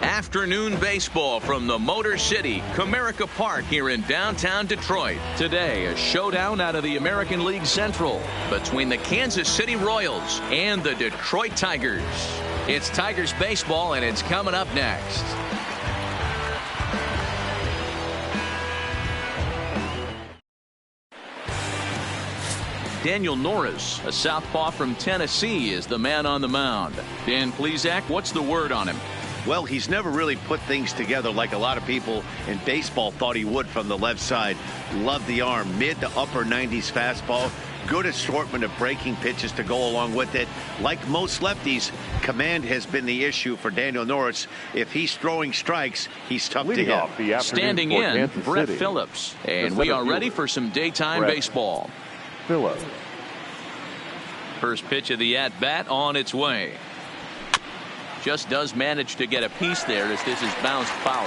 Afternoon baseball from the Motor City, Comerica Park here in downtown Detroit. Today, a showdown out of the American League Central between the Kansas City Royals and the Detroit Tigers. It's Tigers baseball, and it's coming up next. Daniel Norris, a southpaw from Tennessee, is the man on the mound. Dan Plesac, what's the word on him? Well, he's never really put things together like a lot of people in baseball thought he would from the left side. Love the arm, mid to upper 90s fastball. Good assortment of breaking pitches to go along with it. Like most lefties, command has been the issue for Daniel Norris. If he's throwing strikes, he's tough to hit. Standing in, Brett Phillips. And we are ready for some daytime baseball. Phillips. First pitch of the at-bat on its way. Just does manage to get a piece there as this is bounced foul.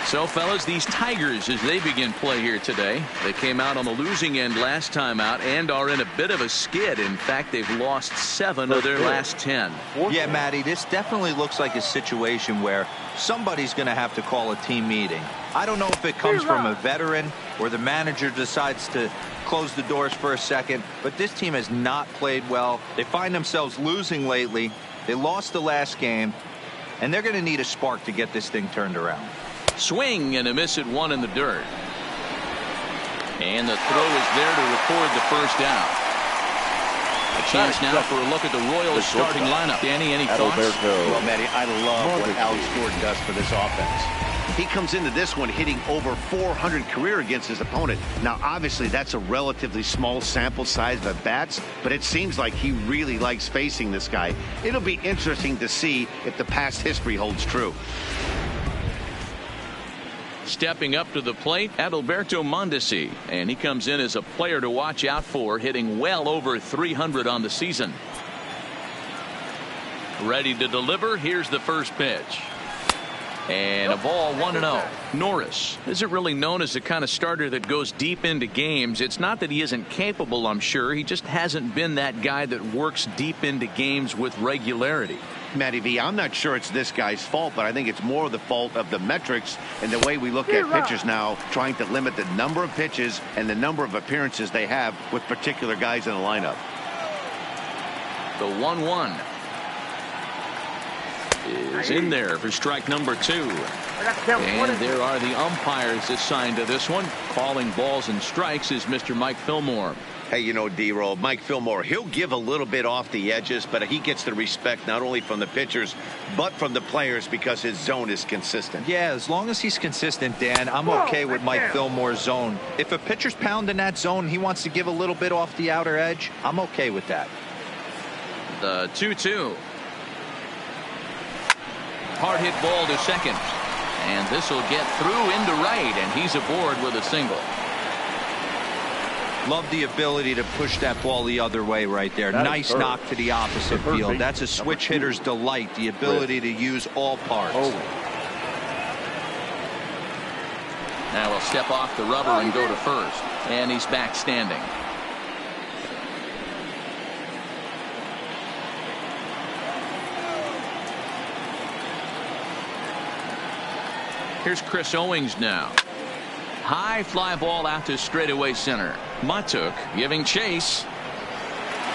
So, fellas, these Tigers, as they begin play here today, they came out on the losing end last time out and are in a bit of a skid. In fact, they've lost 7 of their last 10. Yeah, Matty, this definitely looks like a situation where somebody's going to have to call a team meeting. I don't know if it comes from a veteran or the manager decides to close the doors for a second, but this team has not played well. They find themselves losing lately. They lost the last game, and they're going to need a spark to get this thing turned around. Swing and a miss at 1 in the dirt. And the throw is there to record the first down. A chance now for a look at the Royals starting lineup. Danny, any thoughts? Well, Matty, I love what Alex Gordon does for this offense. He comes into this one hitting over 400 career against his opponent. Now, obviously, that's a relatively small sample size of at-bats, but it seems like he really likes facing this guy. It'll be interesting to see if the past history holds true. Stepping up to the plate, Adalberto Mondesi, and he comes in as a player to watch out for, hitting well over 300 on the season. Ready to deliver. Here's the first pitch. And a ball 1-0. Norris isn't really known as the kind of starter that goes deep into games. It's not that he isn't capable, I'm sure. He just hasn't been that guy that works deep into games with regularity. Matty V, I'm not sure it's this guy's fault, but I think it's more the fault of the metrics and the way we look at pitchers now, trying to limit the number of pitches and the number of appearances they have with particular guys in the lineup. The 1-1 is in there for strike number 2. And there are the umpires assigned to this one. Calling balls and strikes is Mr. Mike Fillmore. Hey, you know, D-Roll, Mike Fillmore, he'll give a little bit off the edges, but he gets the respect not only from the pitchers, but from the players because his zone is consistent. Yeah, as long as he's consistent, Dan, I'm okay with Mike Fillmore's zone. If a pitcher's pounding that zone, he wants to give a little bit off the outer edge, I'm okay with that. The 2-2. Hard hit ball to second. And this will get through into right, and he's aboard with a single. Love the ability to push that ball the other way right there. Nice knock to the opposite field. That's a switch hitter's delight, the ability to use all parts. Now he'll step off the rubber and go to first. And he's back standing. Here's Chris Owings now. High fly ball out to straightaway center. Matuk giving chase.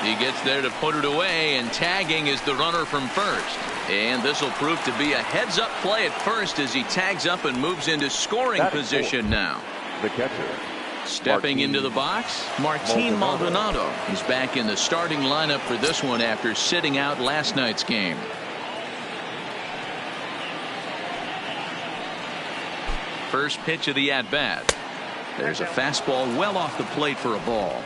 He gets there to put it away, and tagging is the runner from first. And this will prove to be a heads-up play at first as he tags up and moves into scoring position now. The catcher. Stepping into the box, Martin Maldonado. He's back in the starting lineup for this one after sitting out last night's game. First pitch of the at-bat. There's a fastball well off the plate for a ball.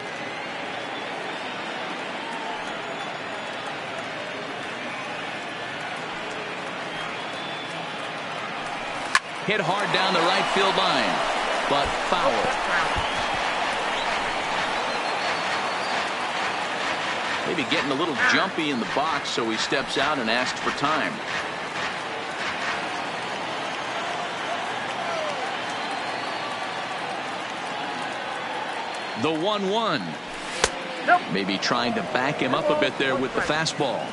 Hit hard down the right field line, but foul. Maybe getting a little jumpy in the box, so he steps out and asks for time. The 1-1. Maybe trying to back him up a bit there with the fastball.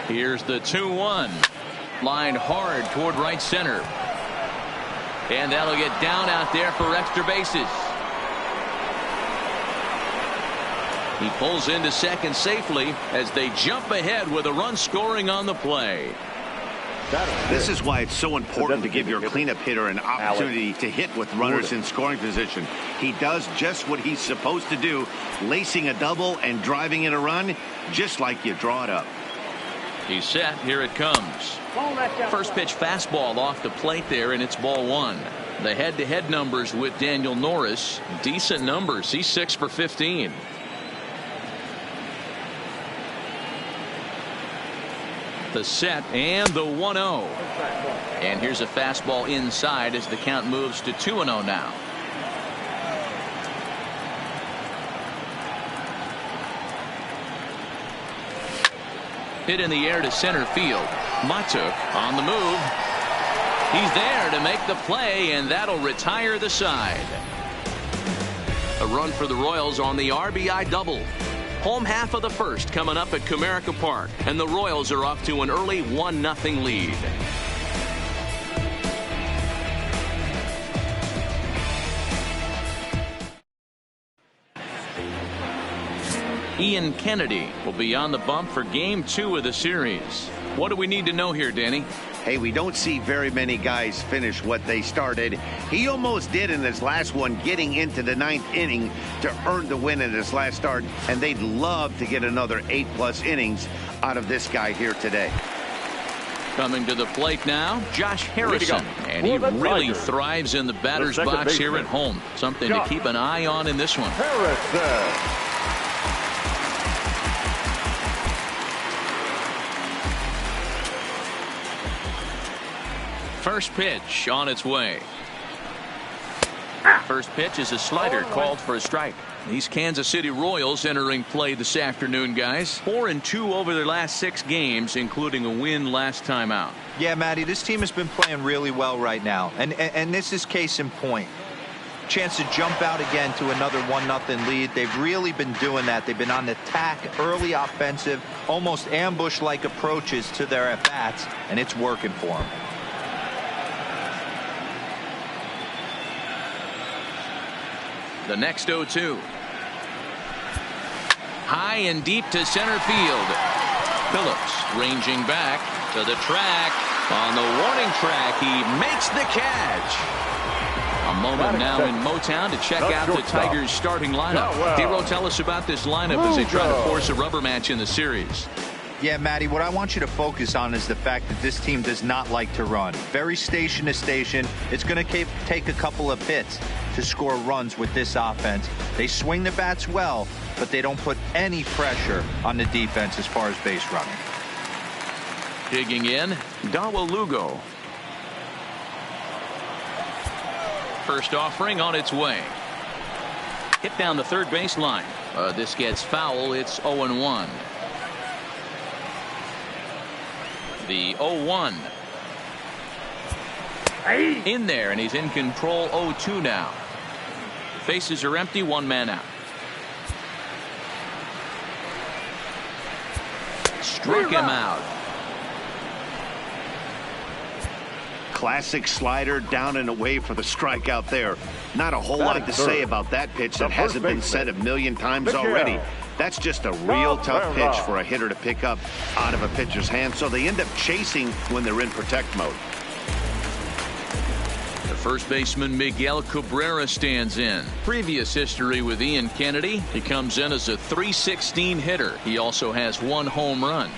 Here's the 2-1. Lined hard toward right center. And that'll get down out there for extra bases. He pulls into second safely as they jump ahead with a run scoring on the play. This is why it's so important to give your cleanup hitter an opportunity to hit with runners in scoring position. He does just what he's supposed to do, lacing a double and driving in a run, just like you draw it up. He's set. Here it comes. First pitch fastball off the plate there, and it's ball 1. The head-to-head numbers with Daniel Norris, decent numbers. He's 6 for 15. The set and the 1-0. And here's a fastball inside as the count moves to 2-0 now. Hit in the air to center field. Matuk on the move. He's there to make the play, and that'll retire the side. A run for the Royals on the RBI double. Home half of the first coming up at Comerica Park, and the Royals are off to an early 1-0 lead. Ian Kennedy will be on the bump for game 2 of the series. What do we need to know here, Danny? Hey, we don't see very many guys finish what they started. He almost did in his last one, getting into the 9th inning to earn the win in his last start, and they'd love to get another 8+ innings out of this guy here today. Coming to the plate now, Josh Harrison, and he really thrives in the batter's box here at home. Something to keep an eye on in this one. First pitch on its way. First pitch is a slider called for a strike. These Kansas City Royals entering play this afternoon, guys. 4-2 over their last 6 games, including a win last time out. Yeah, Matty, this team has been playing really well right now. And this is case in point. Chance to jump out again to another 1-0 lead. They've really been doing that. They've been on the attack, early offensive, almost ambush-like approaches to their at-bats, and it's working for them. The next 0-2. High and deep to center field. Phillips ranging back to the track. On the warning track, he makes the catch. A moment now in Motown to check out the Tigers' starting lineup. D-Row, tell us about this lineup as they try to force a rubber match in the series. Yeah, Matty, what I want you to focus on is the fact that this team does not like to run. Very station to station. It's going to take a couple of hits to score runs with this offense. They swing the bats well, but they don't put any pressure on the defense as far as base running. Digging in, Dawa Lugo. First offering on its way. Hit down the third baseline. This gets foul. It's 0-1. The 0-1. In there, and he's in control. 0-2 now. Bases are empty. 1 man out. Struck him out. Classic slider down and away for the strikeout there. Not a whole lot to say about that pitch that hasn't been said a million times already. That's just a real tough pitch for a hitter to pick up out of a pitcher's hand, so they end up chasing when they're in protect mode. The first baseman Miguel Cabrera stands in. Previous history with Ian Kennedy. He comes in as a .316 hitter. He also has 1 home run.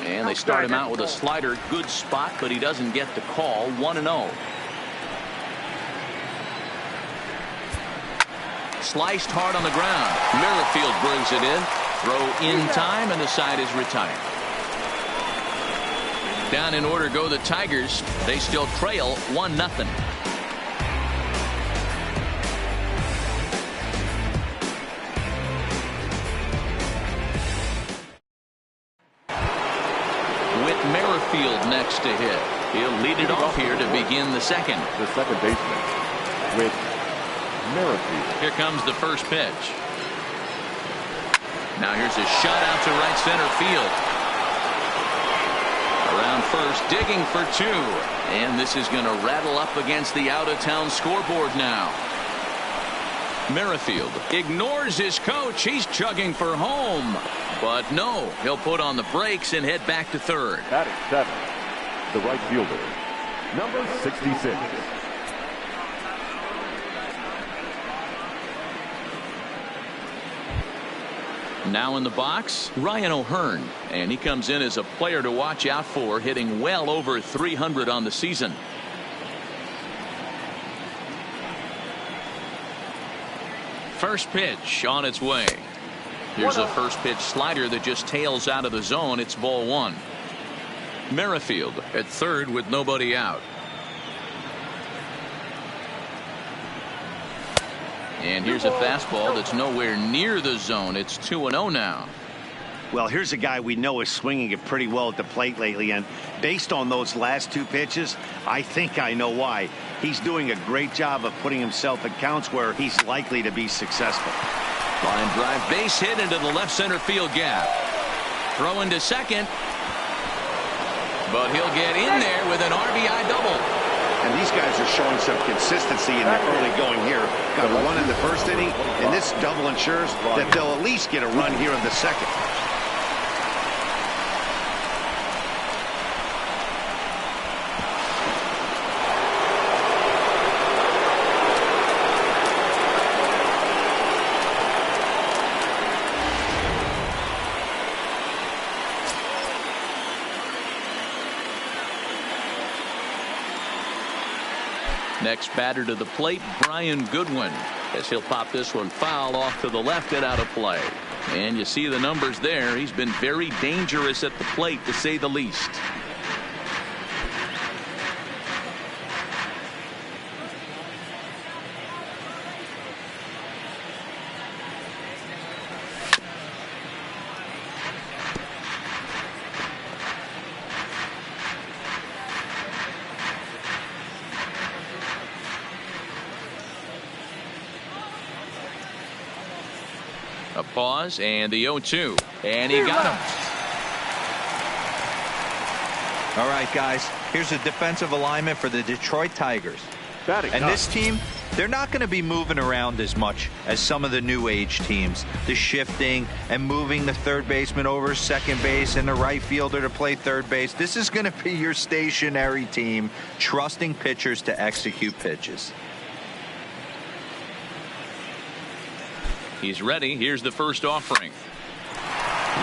And they start him out with a slider. Good spot, but he doesn't get the call. 1-0. Sliced hard on the ground. Merrifield brings it in. Throw in time, and the side is retired. Down in order go the Tigers. They still trail 1-0. Merrifield next to hit. He'll lead it off here to begin the second. The second baseman with Merrifield. Here comes the first pitch. Now here's a shot out to right center field. Around first, digging for 2. And this is going to rattle up against the out-of-town scoreboard now. Merrifield ignores his coach. He's chugging for home. But no, he'll put on the brakes and head back to third. Batting 7, the right fielder, number 66. Now in the box, Ryan O'Hearn. And he comes in as a player to watch out for, hitting well over 300 on the season. First pitch on its way. Here's a first pitch slider that just tails out of the zone. It's ball 1. Merrifield at third with nobody out. And here's a fastball that's nowhere near the zone. It's 2-0 now. Well, here's a guy we know is swinging it pretty well at the plate lately, and based on those last 2 pitches, I think I know why. He's doing a great job of putting himself at counts where he's likely to be successful. Line drive, base hit into the left center field gap. Throw into second. But he'll get in there with an RBI double. And these guys are showing some consistency in the early going here. Got a run in the first inning, and this double ensures that they'll at least get a run here in the second. Next batter to the plate, Brian Goodwin, as he'll pop this one foul off to the left and out of play. And you see the numbers there. He's been very dangerous at the plate, to say the least. A pause and the 0-2, and he got him. All right, guys, here's a defensive alignment for the Detroit Tigers. And this team, they're not going to be moving around as much as some of the new age teams. The shifting and moving the third baseman over second base and the right fielder to play third base. This is going to be your stationary team, trusting pitchers to execute pitches. He's ready. Here's the first offering.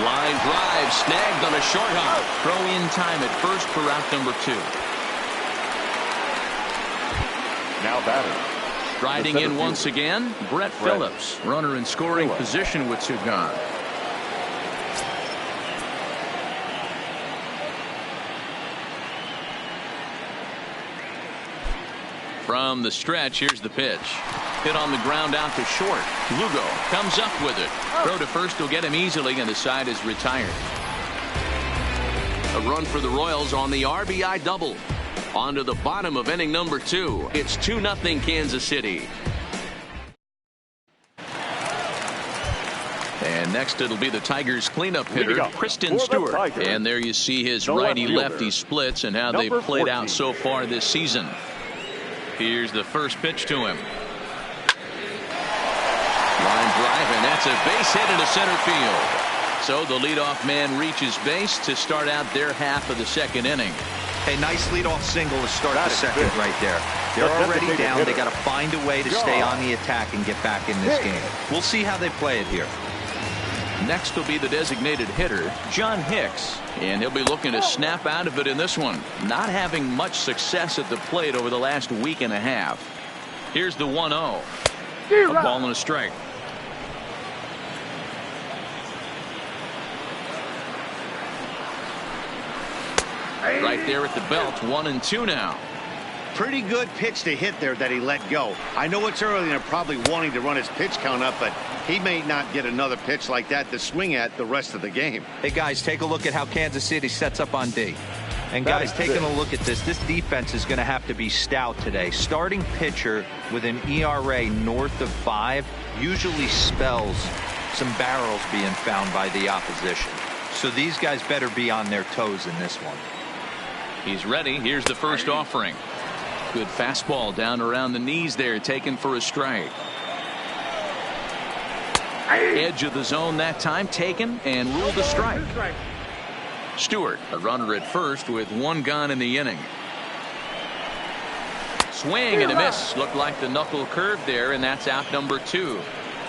Line drive snagged on a short hop. Throw in time at first for out number 2. Now batter. Striding in once again, Brett Phillips. Runner in scoring position with 2 gone. From the stretch, here's the pitch. Hit on the ground out to short. Lugo comes up with it. Throw to first will get him easily, and the side is retired. A run for the Royals on the RBI double. On to the bottom of inning number 2. It's 2-0 Kansas City. And next it'll be the Tigers cleanup hitter, Kristen Stewart. And there you see his righty-lefty splits and how they've played out so far this season. Here's the first pitch to him. Line drive, and that's a base hit into center field. So the leadoff man reaches base to start out their half of the second inning. Hey, nice leadoff single to start the second right there. They're already down. They got to find a way to stay on the attack and get back in this game. We'll see how they play it here. Next will be the designated hitter, John Hicks, and he'll be looking to snap out of it in this one. Not having much success at the plate over the last week and a half. Here's the 1-0. A ball and a strike. Right there at the belt, 1-2 now. Pretty good pitch to hit there that he let go. I know it's early and they're probably wanting to run his pitch count up, but he may not get another pitch like that to swing at the rest of the game. Hey, guys, take a look at how Kansas City sets up on D. And, guys, taking a look at this defense is going to have to be stout today. Starting pitcher with an ERA north of 5 usually spells some barrels being found by the opposition. So these guys better be on their toes in this one. He's ready. Here's the first offering. Good fastball down around the knees there, taken for a strike. Edge of the zone that time, taken and ruled a strike. Stewart, a runner at first with 1 gone in the inning. Swing and a miss. Looked like the knuckle curve there, and that's out number 2.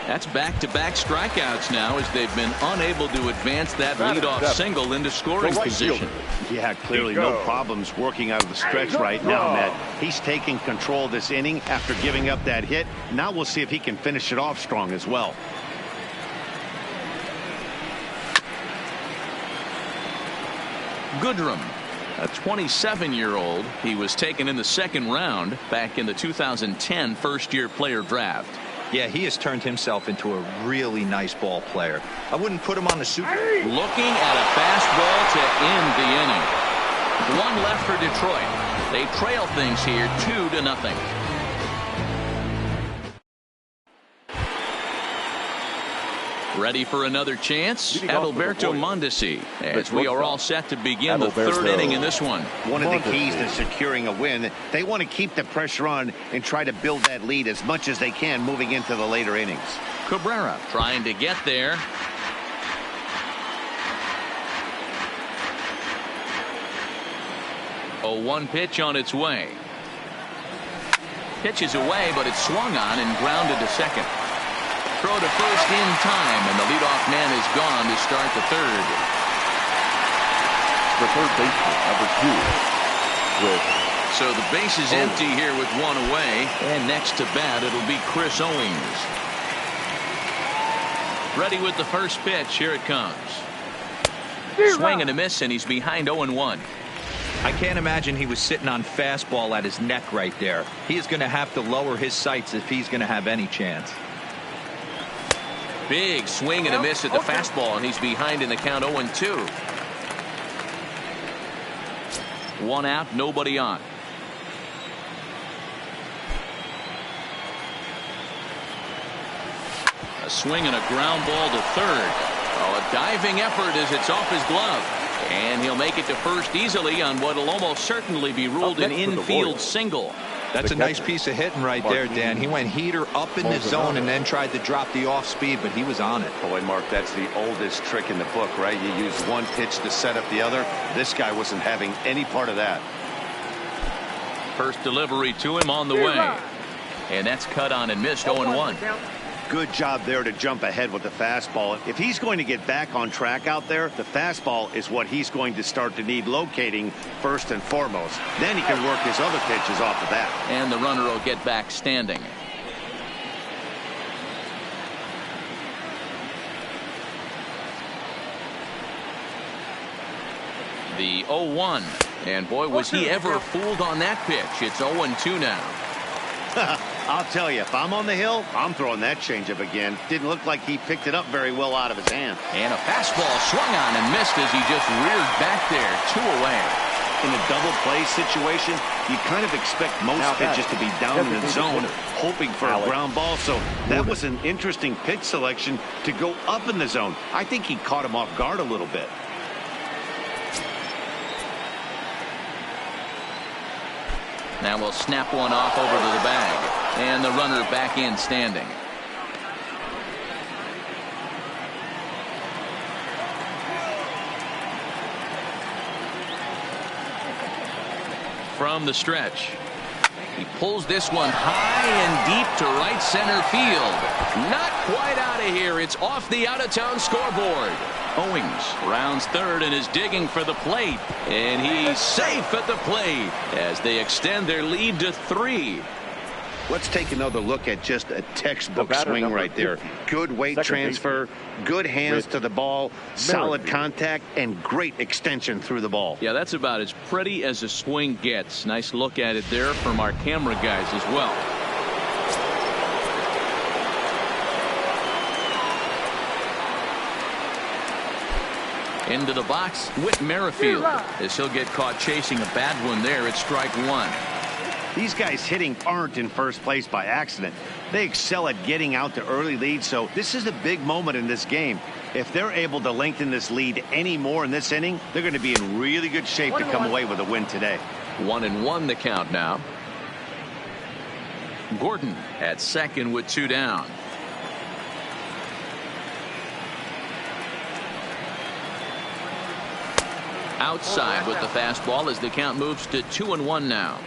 That's back-to-back strikeouts now as they've been unable to advance that leadoff single into scoring position. Yeah, clearly no problems working out of the stretch right now, Ned. He's taking control of this inning after giving up that hit. Now we'll see if he can finish it off strong as well. Goodrum, a 27-year-old. He was taken in the 2nd round back in the 2010 first-year player draft. Yeah, he has turned himself into a really nice ball player. I wouldn't put him on the Super. Looking at a fastball to end the inning. 1 left for Detroit. They trail things here 2-0. Ready for another chance? Adalberto Mondesi, as we are all set to begin the 3rd inning in this one. One of the keys to securing a win, they want to keep the pressure on and try to build that lead as much as they can moving into the later innings. Cabrera trying to get there. A 1 pitch on its way. Pitch is away, but it's swung on and grounded to second. Throw to first in time, and the leadoff man is gone to start the 3rd. The third baseman, number 2, with So the base is empty here with one away. And next to bat, it'll be Chris Owings. Ready with the first pitch. Here it comes. Swing and a miss, and he's behind 0-1. I can't imagine he was sitting on fastball at his neck right there. He is going to have to lower his sights if he's going to have any chance. Big swing and a miss at the fastball, and he's behind in the count 0-2. One out, nobody on. A swing and a ground ball to third. Oh, a diving effort as it's off his glove. And he'll make it to first easily on what will almost certainly be ruled an infield single. That's a nice piece of hitting right there, Dan. He went heater up in the zone and then tried to drop the off speed, but he was on it. Boy, Mark, that's the oldest trick in the book, right? You use one pitch to set up the other. This guy wasn't having any part of that. First delivery to him on the way. And that's cut on and missed 0-1. Good job there to jump ahead with the fastball. If he's going to get back on track out there, the fastball is what he's going to start to need locating first and foremost. Then he can work his other pitches off the bat. And the runner will get back standing. The 0-1. And boy, was he ever fooled on that pitch. It's 0-2 now. I'll tell you, if I'm on the hill, I'm throwing that changeup again. Didn't look like he picked it up very well out of his hand. And a fastball swung on and missed as he just reared back there. 2 away. In a double play situation, you kind of expect most pitches to be down in the zone, hoping for a ground ball. So that was an interesting pitch selection to go up in the zone. I think he caught him off guard a little bit. Now we'll snap one off over to the bag. And the runner back in standing. From the stretch. He pulls this one high and deep to right center field. Not quite out of here. It's off the out-of-town scoreboard. Owings rounds third and is digging for the plate. And he's safe at the plate as they extend their lead to 3. Let's take another look at just a textbook swing right there. Good weight transfer, good hands to the ball, solid contact, and great extension through the ball. Yeah, that's about as pretty as a swing gets. Nice look at it there from our camera guys as well. Into the box, Whit Merrifield, as he'll get caught chasing a bad one there at strike 1. These guys hitting aren't in first place by accident. They excel at getting out to early leads, so this is a big moment in this game. If they're able to lengthen this lead any more in this inning, they're going to be in really good shape to come away with a win today. 1-1 the count now. Gordon at second with 2 down. Outside with the fastball as the count moves to 2-1 now.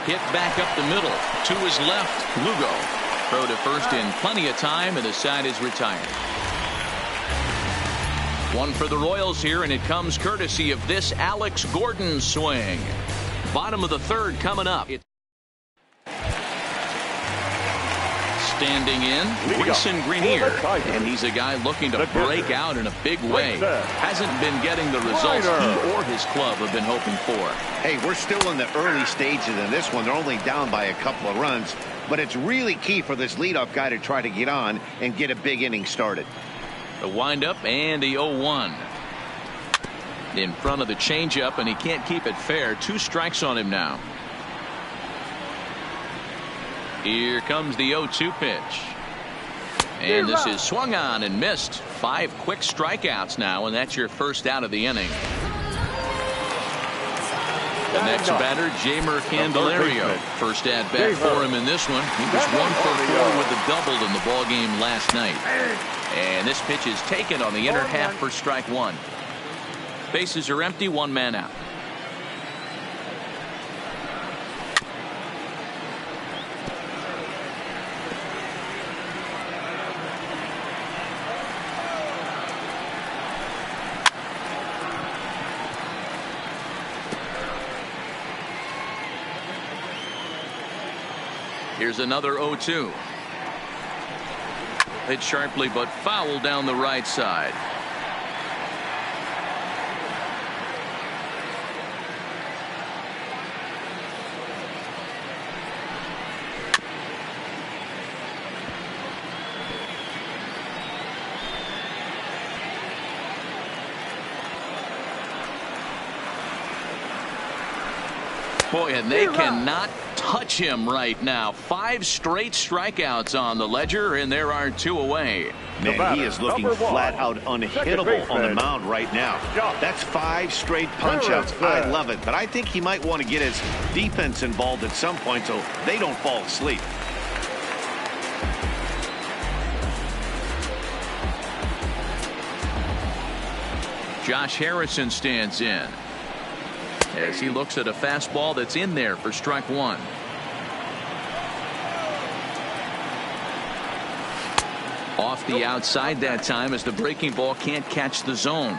Hit back up the middle to his left. Lugo throw to first in plenty of time, and the side is retired. One for the Royals here, and it comes courtesy of this Alex Gordon swing. Bottom of the third coming up. Standing in, Grayson Greenier, and he's a guy looking to break out in a big way. Hasn't been getting the results he or his club have been hoping for. Hey, we're still in the early stages in this one. They're only down by a couple of runs, but it's really key for this leadoff guy to try to get on and get a big inning started. The windup and the 0-1. In front of the changeup, and he can't keep it fair. 2 strikes on him now. Here comes the 0-2 pitch. And this is swung on and missed. 5 quick strikeouts now, and that's your first out of the inning. The next batter, Jamer Candelario. First at bat for him in this one. He was 1 for 4 with a double in the ball game last night. And this pitch is taken on the inner half for strike 1. Bases are empty, 1 man out. Here's another 0-2. Hit sharply but foul down the right side. Boy, and they cannot touch him right now. 5 straight strikeouts on the ledger, and there are 2 away. Man, he is looking flat out unhittable on the mound right now. That's 5 straight punch-outs. I love it, but I think he might want to get his defense involved at some point so they don't fall asleep. Josh Harrison stands in as he looks at a fastball that's in there for strike 1. Off the outside that time as the breaking ball can't catch the zone.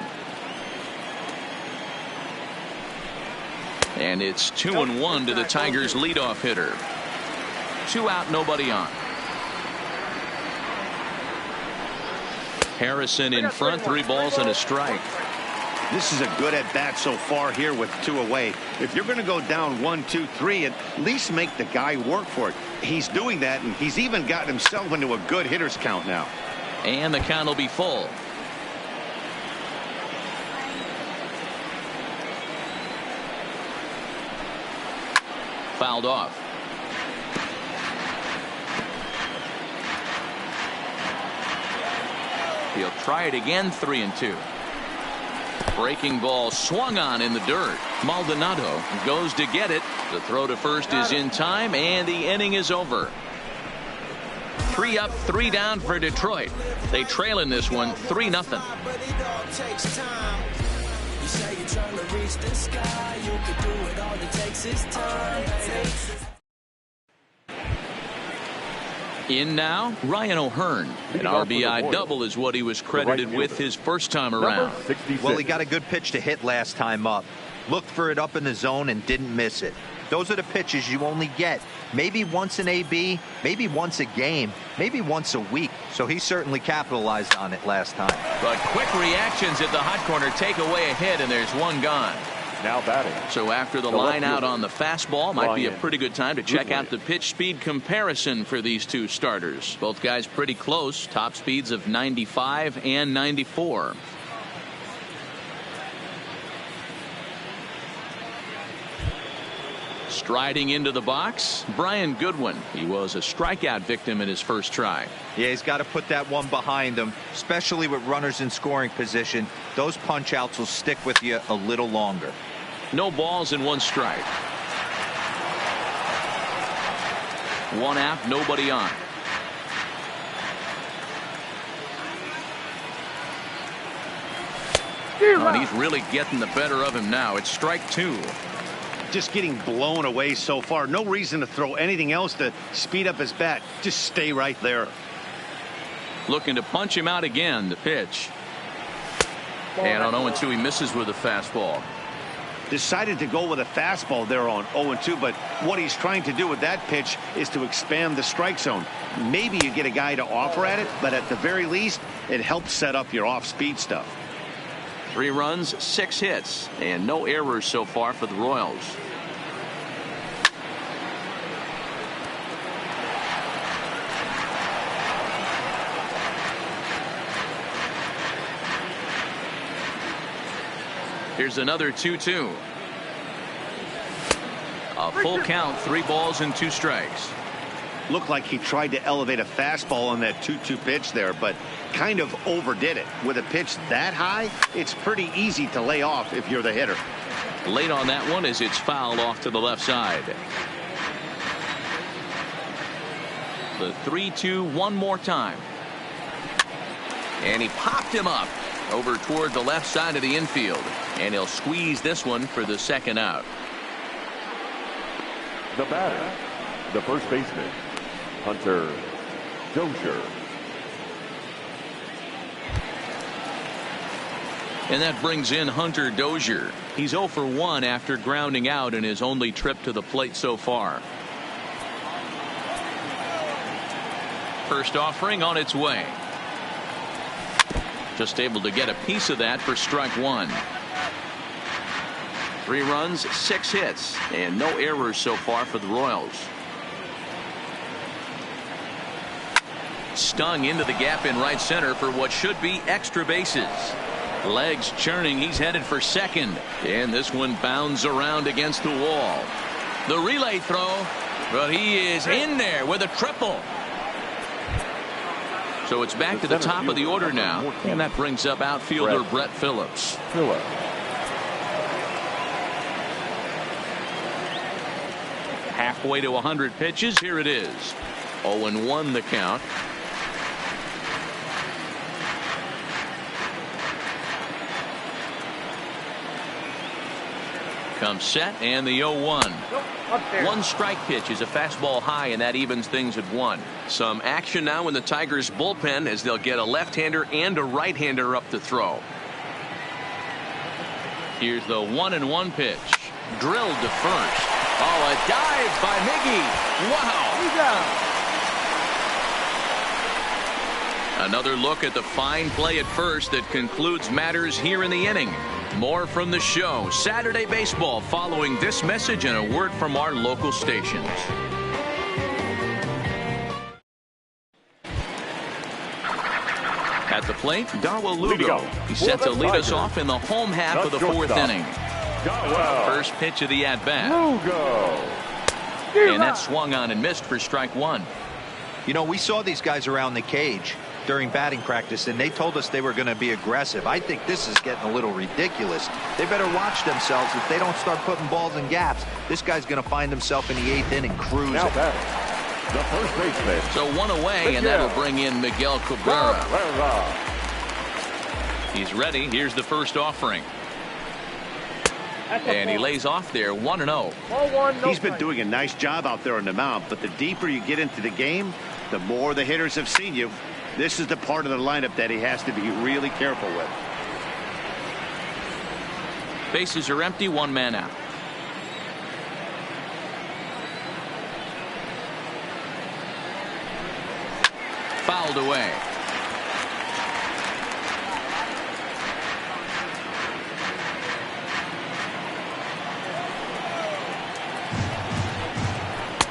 And it's 2-1 to the Tigers leadoff hitter. 2 out, nobody on. Harrison in front, 3 balls and a strike. This is a good at-bat so far here with 2 away. If you're going to go down 1, 2, 3, at least make the guy work for it. He's doing that, and he's even gotten himself into a good hitter's count now. And the count will be full. Fouled off. He'll try it again, 3-2. Breaking ball swung on in the dirt. Maldonado goes to get it. The throw to first is in time, and the inning is over. 3 up, 3 down for Detroit. They trail in this one 3-0. In now, Ryan O'Hearn. An RBI double is what he was credited with his first time around. Well, he got a good pitch to hit last time up. Looked for it up in the zone and didn't miss it. Those are the pitches you only get maybe once in AB, maybe once a game, maybe once a week. So he certainly capitalized on it last time. But quick reactions at the hot corner take away a hit, and there's 1 gone. Now batting. So after the line out on the fastball, might be a pretty good time to check out the pitch speed comparison for these 2 starters. Both guys pretty close, top speeds of 95 and 94. Striding into the box, Brian Goodwin. He was a strikeout victim in his first try. Yeah, he's got to put that one behind him, especially with runners in scoring position. Those punch outs will stick with you a little longer. No balls and 1 strike. 1 out, nobody on. And he's really getting the better of him now. It's strike 2. Just getting blown away so far. No reason to throw anything else to speed up his bat. Just stay right there. Looking to punch him out again. The pitch. And on 0-2, he misses with a fastball. Decided to go with a fastball there on 0-2, but what he's trying to do with that pitch is to expand the strike zone. Maybe you get a guy to offer at it, but at the very least, it helps set up your off-speed stuff. 3 runs, 6 hits, and no errors so far for the Royals. Here's another 2-2. A full count, 3 balls and 2 strikes. Looked like he tried to elevate a fastball on that 2-2 pitch there, but kind of overdid it. With a pitch that high, it's pretty easy to lay off if you're the hitter. Late on that one as it's fouled off to the left side. The 3-2 one more time. And he popped him up over toward the left side of the infield. And he'll squeeze this one for the 2nd out. The batter, the first baseman, Hunter Dozier. And that brings in Hunter Dozier. He's 0 for 1 after grounding out in his only trip to the plate so far. First offering on its way. Just able to get a piece of that for strike one. 3 runs, 6 hits, and no errors so far for the Royals. Stung into the gap in right center for what should be extra bases. Legs churning, he's headed for second, and this one bounds around against the wall. The relay throw, but he is in there with a triple. So it's back to the top of the order now, and that brings up outfielder Brett Phillips. Halfway to 100 pitches, here it is. 0-1 the count. Comes set, and the 0-1. One strike pitch is a fastball high, and that evens things at 1. Some action now in the Tigers bullpen as they'll get a left-hander and a right-hander up to throw. Here's the 1-1 pitch. Drilled to first. Oh, a dive by Miggy. Wow. Another look at the fine play at first that concludes matters here in the inning. More from the show. Saturday Baseball following this message and a word from our local stations. At the plate, Darwell Lugo. He's set to lead us off in the home half of the 4th inning. First pitch of the at-bat. And that swung on and missed for strike one. You know, we saw these guys around the cage during batting practice, and they told us they were going to be aggressive. I think this is getting a little ridiculous. They better watch themselves. If they don't start putting balls in gaps, this guy's going to find himself in the 8th inning cruising. Now the first baseman. So one away, and that'll bring in Miguel Cabrera. He's ready. Here's the first offering. And he lays off there 1-0. He's been doing a nice job out there on the mound, but the deeper you get into the game, the more the hitters have seen you. This is the part of the lineup that he has to be really careful with. Bases are empty, 1 man out. Fouled away.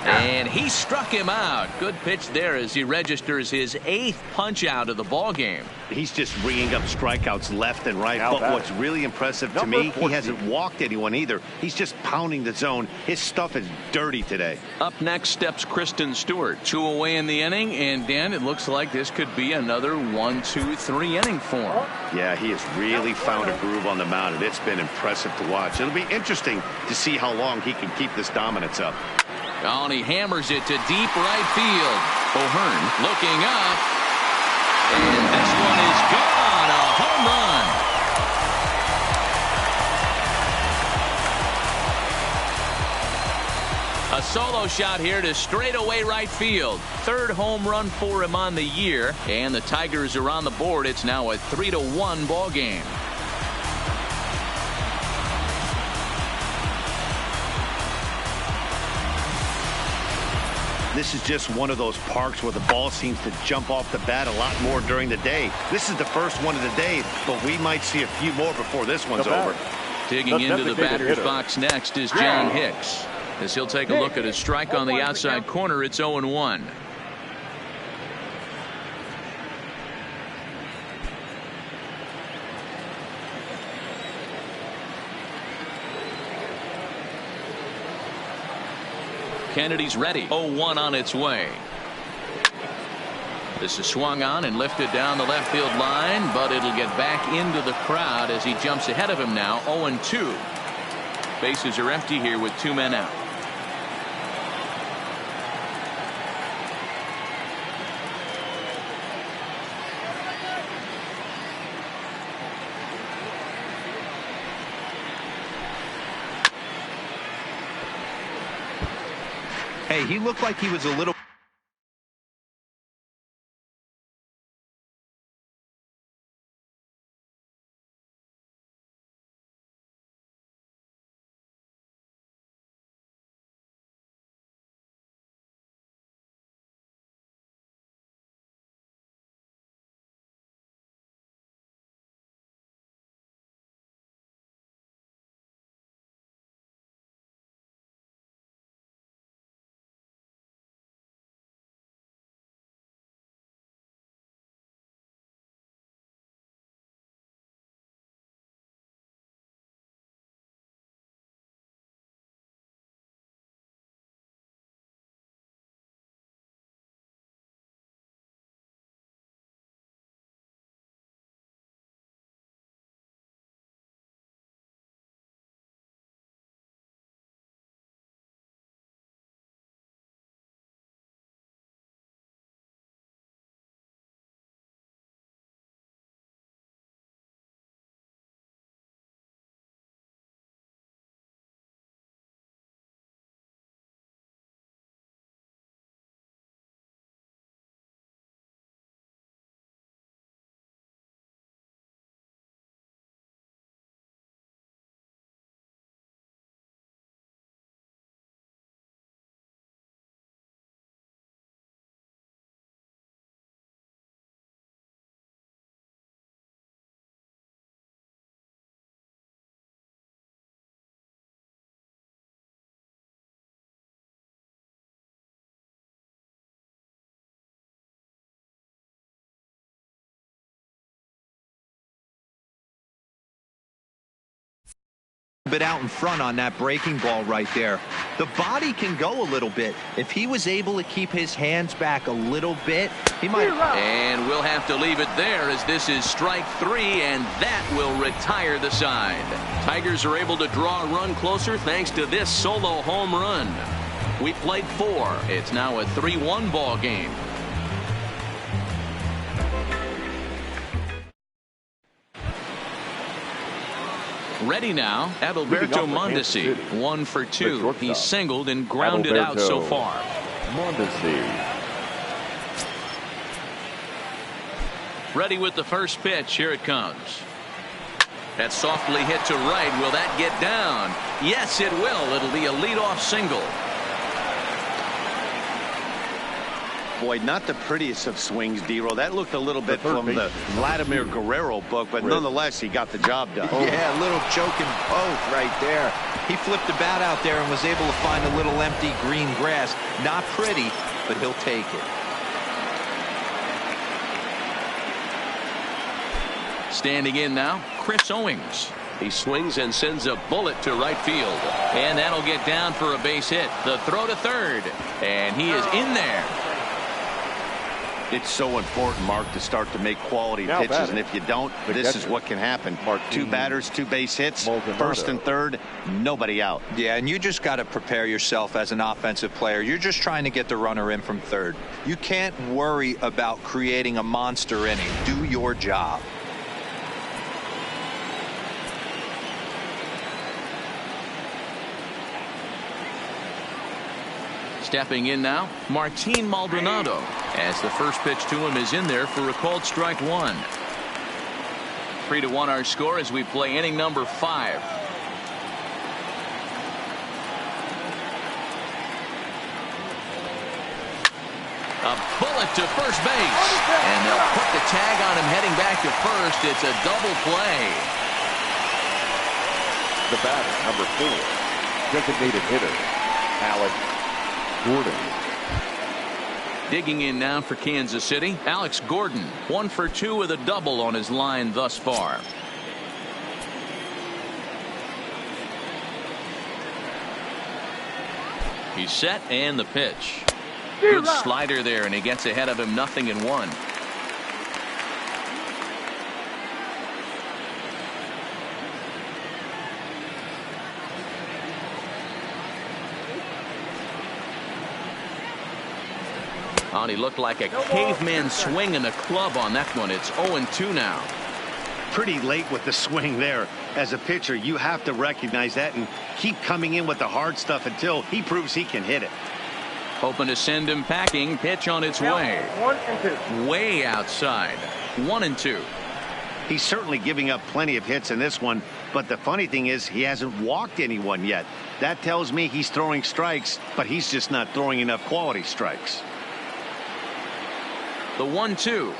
And he struck him out. Good pitch there as he registers his 8th punch out of the ball game. He's just ringing up strikeouts left and right. But what's really impressive to me, he hasn't walked anyone either. He's just pounding the zone. His stuff is dirty today. Up next steps Kristen Stewart. 2 away in the inning, and Dan, it looks like this could be another 1-2-3 inning for him. Yeah, he has really found a groove on the mound, and it's been impressive to watch. It'll be interesting to see how long he can keep this dominance up. Oh, and he hammers it to deep right field. O'Hearn looking up. And this one is gone. A home run. A solo shot here to straightaway right field. 3rd home run for him on the year. And the Tigers are on the board. It's now a 3-1 ball game. This is just one of those parks where the ball seems to jump off the bat a lot more during the day. This is the first one of the day, but we might see a few more before this one's over. Digging into the batter's box next is John Hicks. As he'll take a look at his strike on the outside corner, it's 0-1. Kennedy's ready. 0-1 on its way. This is swung on and lifted down the left field line, but it'll get back into the crowd as he jumps ahead of him now. 0-2. Bases are empty here with 2 men out. Hey, he looked like he was a little bit out in front on that breaking ball right there. The body can go a little bit. If he was able to keep his hands back a little bit, he might. And we'll have to leave it there as this is strike 3, and that will retire the side. Tigers are able to draw a run closer thanks to this solo home run. We played 4. It's now a 3-1 ball game. Ready now, Adalberto Mondesi, 1 for 2. He's singled and grounded out so far. Mondesi. Ready with the first pitch. Here it comes. That's softly hit to right. Will that get down? Yes, it will. It'll be a leadoff single. Boy, not the prettiest of swings, D-Roll. That looked a little bit from the Vladimir Guerrero book, but nonetheless, he got the job done. Yeah, a little choking poke right there. He flipped the bat out there and was able to find a little empty green grass. Not pretty, but he'll take it. Standing in now, Chris Owings. He swings and sends a bullet to right field. And that'll get down for a base hit. The throw to third. And he is in there. It's so important, Mark, to start to make quality pitches, and if you don't, this is what can happen. 2 batters, 2 base hits, first and third, nobody out. Yeah, and you just got to prepare yourself as an offensive player. You're just trying to get the runner in from third. You can't worry about creating a monster inning. Do your job. Stepping in now, Martin Maldonado, as the first pitch to him is in there for a called strike 1. 3-1 our score as we play inning number 5. A bullet to first base, and they'll put the tag on him heading back to first. It's a double play. The batter, number 4, designated hitter, Alex Gordon. Digging in now for Kansas City, Alex Gordon, 1 for 2 with a double on his line thus far. He's set, and the pitch. Good slider there, and he gets ahead of him, 0-1. Oh, he looked like a caveman swinging a club on that one. It's 0-2 now. Pretty late with the swing there. As a pitcher, you have to recognize that and keep coming in with the hard stuff until he proves he can hit it. Hoping to send him packing. Pitch on its way. 1-2. Way outside. 1-2. He's certainly giving up plenty of hits in this one, but the funny thing is he hasn't walked anyone yet. That tells me he's throwing strikes, but he's just not throwing enough quality strikes. The 1-2.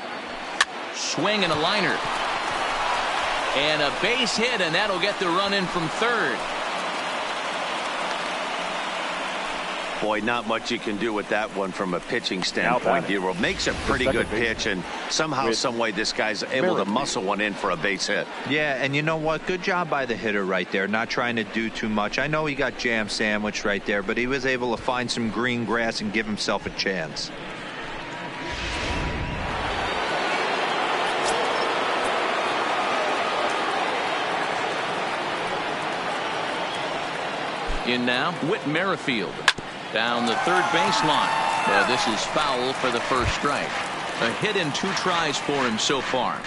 Swing and a liner. And a base hit, and that'll get the run in from third. Boy, not much you can do with that one from a pitching standpoint. D-Roll makes a pretty good pitch, and somehow, some way, this guy's able to muscle one in for a base hit. Yeah, and you know what? Good job by the hitter right there, not trying to do too much. I know he got jam sandwiched right there, but he was able to find some green grass and give himself a chance. In now, Whit Merrifield. Down the third baseline. This is foul for the first strike. A hit in 2 tries for him so far.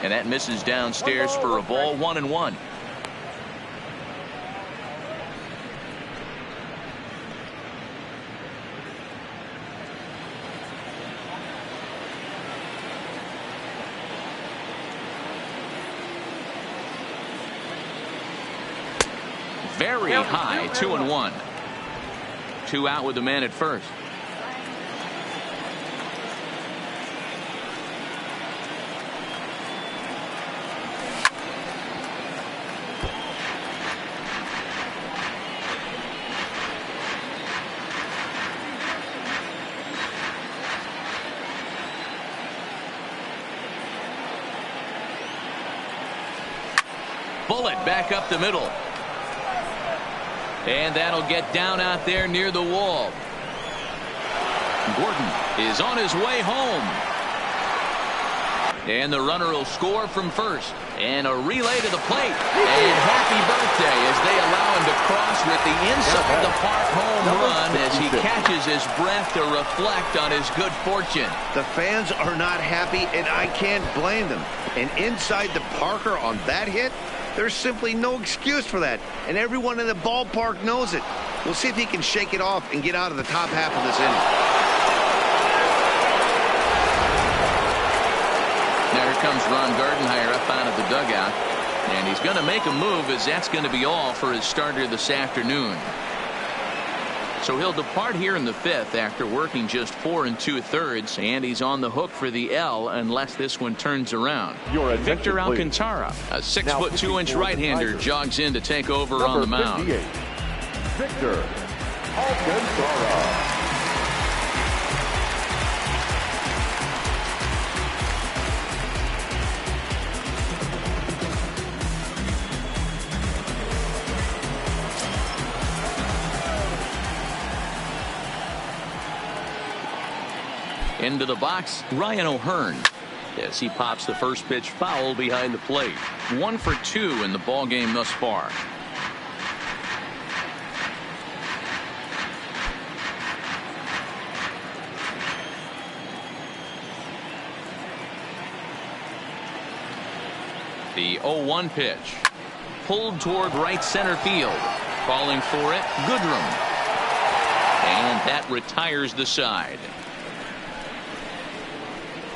And that misses downstairs for a ball. 1-1. Very high. 2-1. 2 out with the man at first. bullet back up the middle. And that'll get down out there near the wall. Gordon is on his way home. And the runner will score from first. And a relay to the plate. And happy birthday as they allow him to cross with the inside the park home run as he catches his breath to reflect on his good fortune. The fans are not happy, and I can't blame them. And inside the Parker on that hit, there's simply no excuse for that. And everyone in the ballpark knows it. We'll see if he can shake it off and get out of the top half of this inning. Now here comes Ron Gardenhire up out of the dugout. And he's going to make a move, as that's going to be all for his starter this afternoon. So he'll depart here in the fifth after working just 4 2/3, and he's on the hook for the L unless this one turns around. Victor Alcantara, a 6'2" right-hander, jogs in to take over on the mound. Victor Alcantara. Into the box, Ryan O'Hearn, as he pops the first pitch foul behind the plate. 1 for 2 in the ball game thus far. The 0-1 pitch, pulled toward right center field. Calling for it, Goodrum, and that retires the side.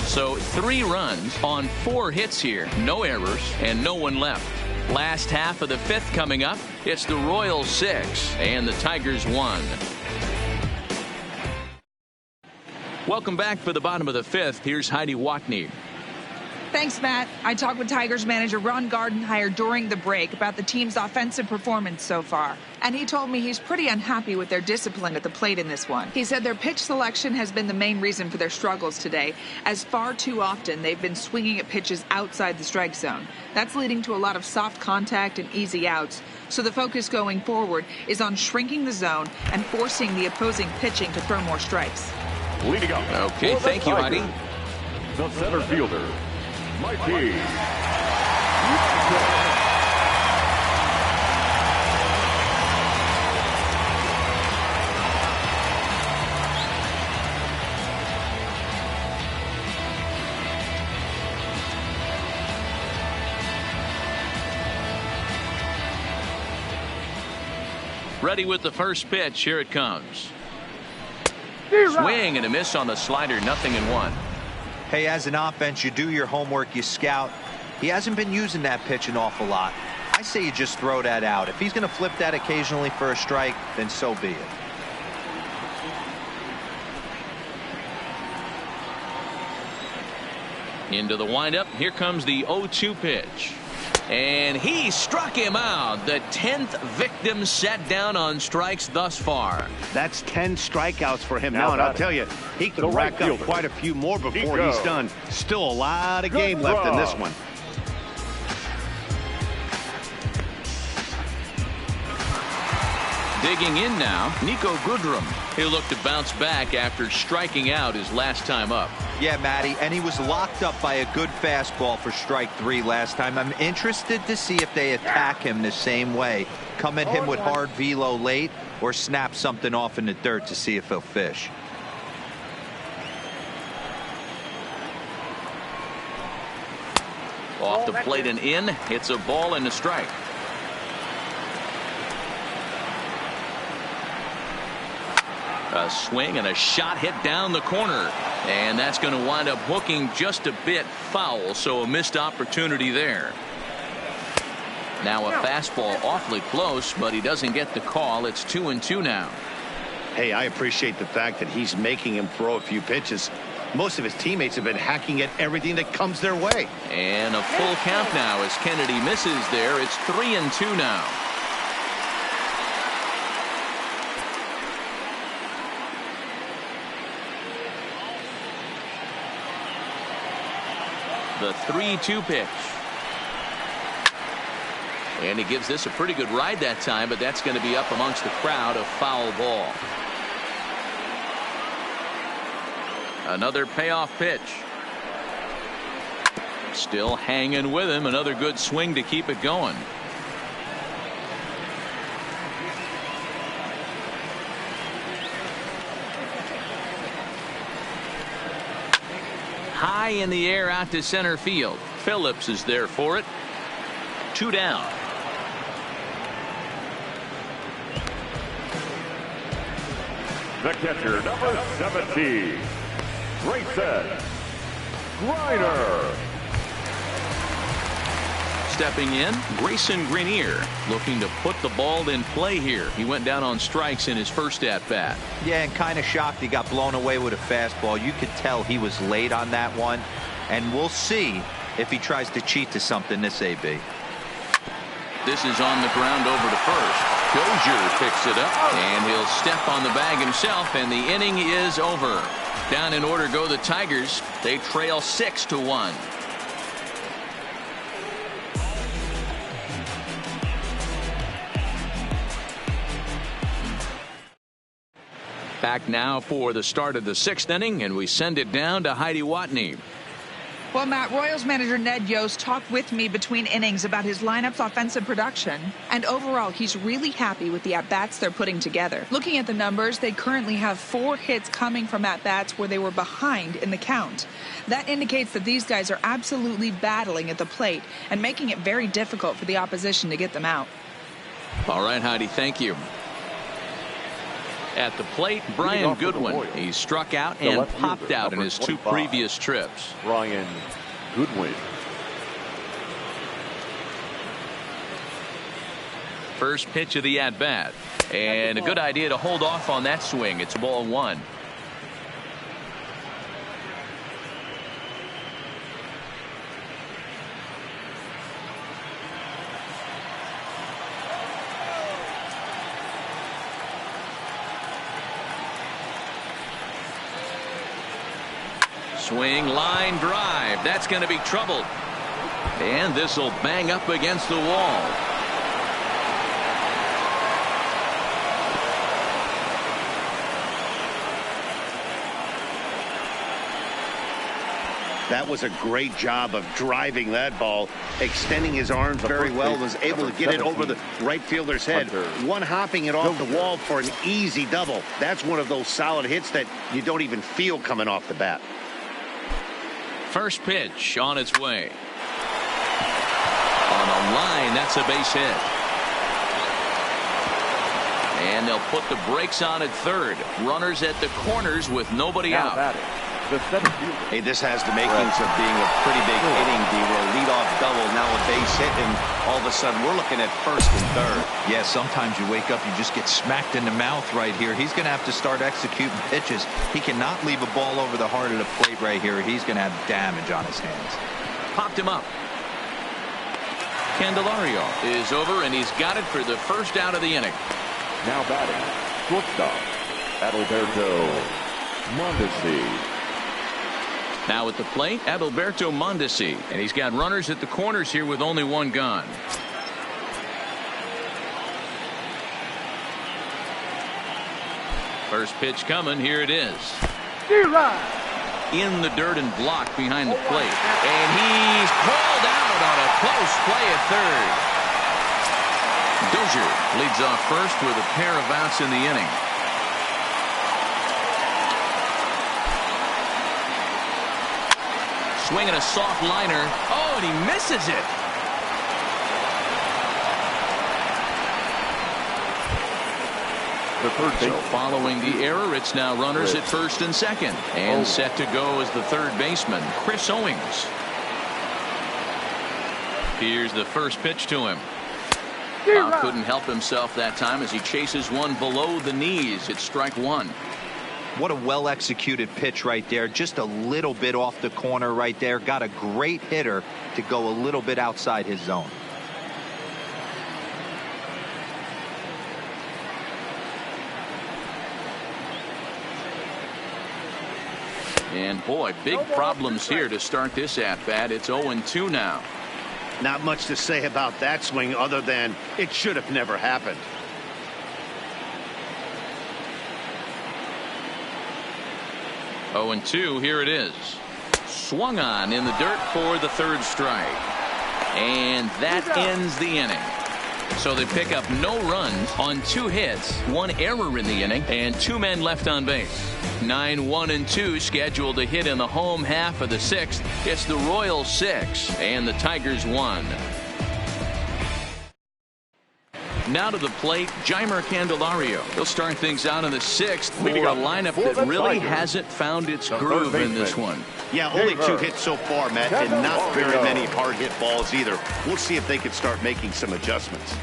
So 3 runs on 4 hits here. No errors and no one left. Last half of the fifth coming up. It's the Royals 6 and the Tigers 1. Welcome back for the bottom of the fifth. Here's Heidi Watney. Thanks, Matt. I talked with Tigers manager Ron Gardenhire during the break about the team's offensive performance so far. And he told me he's pretty unhappy with their discipline at the plate in this one. He said their pitch selection has been the main reason for their struggles today, as far too often they've been swinging at pitches outside the strike zone. That's leading to a lot of soft contact and easy outs. So the focus going forward is on shrinking the zone and forcing the opposing pitching to throw more strikes. Leading up. Okay, thank you, Heidi. The center fielder, Mikey. Ready with the first pitch. Here it comes. Swing and a miss on the slider. 0-1. Hey, as an offense, you do your homework, you scout. He hasn't been using that pitch an awful lot. I say you just throw that out. If he's going to flip that occasionally for a strike, then so be it. Into the windup. Here comes the 0-2 pitch. And he struck him out. The 10th victim set down on strikes thus far. That's 10 strikeouts for him now, and I'll tell you, he could rack up quite a few more before he's done. Still a lot of game left in this one. Digging in now, Nico Goodrum. He'll look to bounce back after striking out his last time up. Yeah, Matty, and he was locked up by a good fastball for strike 3 last time. I'm interested to see if they attack him the same way. Come at him with hard velo late or snap something off in the dirt to see if he'll fish. Off the plate and in. It's a ball and a strike. A swing and a shot hit down the corner. And that's going to wind up hooking just a bit foul, so a missed opportunity there. Now a fastball awfully close, but he doesn't get the call. It's 2-2 now. Hey, I appreciate the fact that he's making him throw a few pitches. Most of his teammates have been hacking at everything that comes their way. And a full count now as Kennedy misses there. It's 3-2 now. The 3-2 pitch. And he gives this a pretty good ride that time, but that's going to be up amongst the crowd. A foul ball. Another payoff pitch. Still hanging with him. Another good swing to keep it going. High in the air out to center field. Phillips is there for it. 2 down. The catcher, number 17, Grayson Griner. Stepping in, Grayson Grenier looking to put the ball in play here. He went down on strikes in his first at bat. Yeah, and kind of shocked he got blown away with a fastball. You could tell he was late on that one, and we'll see if he tries to cheat to something this AB. This is on the ground over to first. Dozier picks it up, and he'll step on the bag himself, and the inning is over. Down in order go the Tigers. They trail 6-1. Back now for the start of the 6th inning, and we send it down to Heidi Watney. Well, Matt, Royals manager Ned Yost talked with me between innings about his lineup's offensive production, and overall he's really happy with the at-bats they're putting together. Looking at the numbers, they currently have 4 hits coming from at-bats where they were behind in the count. That indicates that these guys are absolutely battling at the plate and making it very difficult for the opposition to get them out. All right, Heidi, thank you. At the plate, Brian Goodwin. He struck out and popped out in his 2 previous trips. Brian Goodwin. First pitch of the at-bat. And a good idea to hold off on that swing. It's ball 1. Swing, line drive. That's going to be troubled. And this will bang up against the wall. That was a great job of driving that ball, extending his arms very well, was able to get it over the right fielder's head. One hopping it off the wall for an easy double. That's one of those solid hits that you don't even feel coming off the bat. First pitch on its way. On a line, that's a base hit. And they'll put the brakes on at third. Runners at the corners with nobody out. Hey, this has the makings of being a pretty big inning, D-Roll. Leadoff double, now a base hit, and all of a sudden we're looking at first and third. Yeah, sometimes you wake up, you just get smacked in the mouth right here. He's going to have to start executing pitches. He cannot leave a ball over the heart of the plate right here. He's going to have damage on his hands. Popped him up. Candelario is over, and he's got it for the first out of the inning. Now batting, shortstop, Adalberto Mondesi. Now at the plate, Adalberto Mondesi, and he's got runners at the corners here with only 1 gone. First pitch coming. Here it is. In the dirt and blocked behind the plate, and he's called out on a close play at third. Dozier leads off first with a pair of outs in the inning. Swinging a soft liner. Oh, and he misses it. The third base. So following the error, it's now runners at first and second. And set to go as the third baseman, Chris Owings. Here's the first pitch to him. Couldn't help himself that time as he chases one below the knees. It's strike 1. What a well-executed pitch right there. Just a little bit off the corner right there. Got a great hitter to go a little bit outside his zone. And boy, big problems here to start this at-bat. It's 0-2 now. Not much to say about that swing other than it should have never happened. Oh, and 2, here it is. Swung on in the dirt for the 3rd strike. And that ends the inning. So they pick up no runs on 2 hits, 1 error in the inning, and 2 men left on base. 9-1-2 scheduled to hit in the home half of the 6th. It's the Royals 6 and the Tigers 1. Now to the plate, Jeimer Candelario. He'll start things out in the 6th for a lineup that really hasn't found its groove in this one. Yeah, only 2 hits so far, Matt, and not very many hard hit balls either. We'll see if they can start making some adjustments.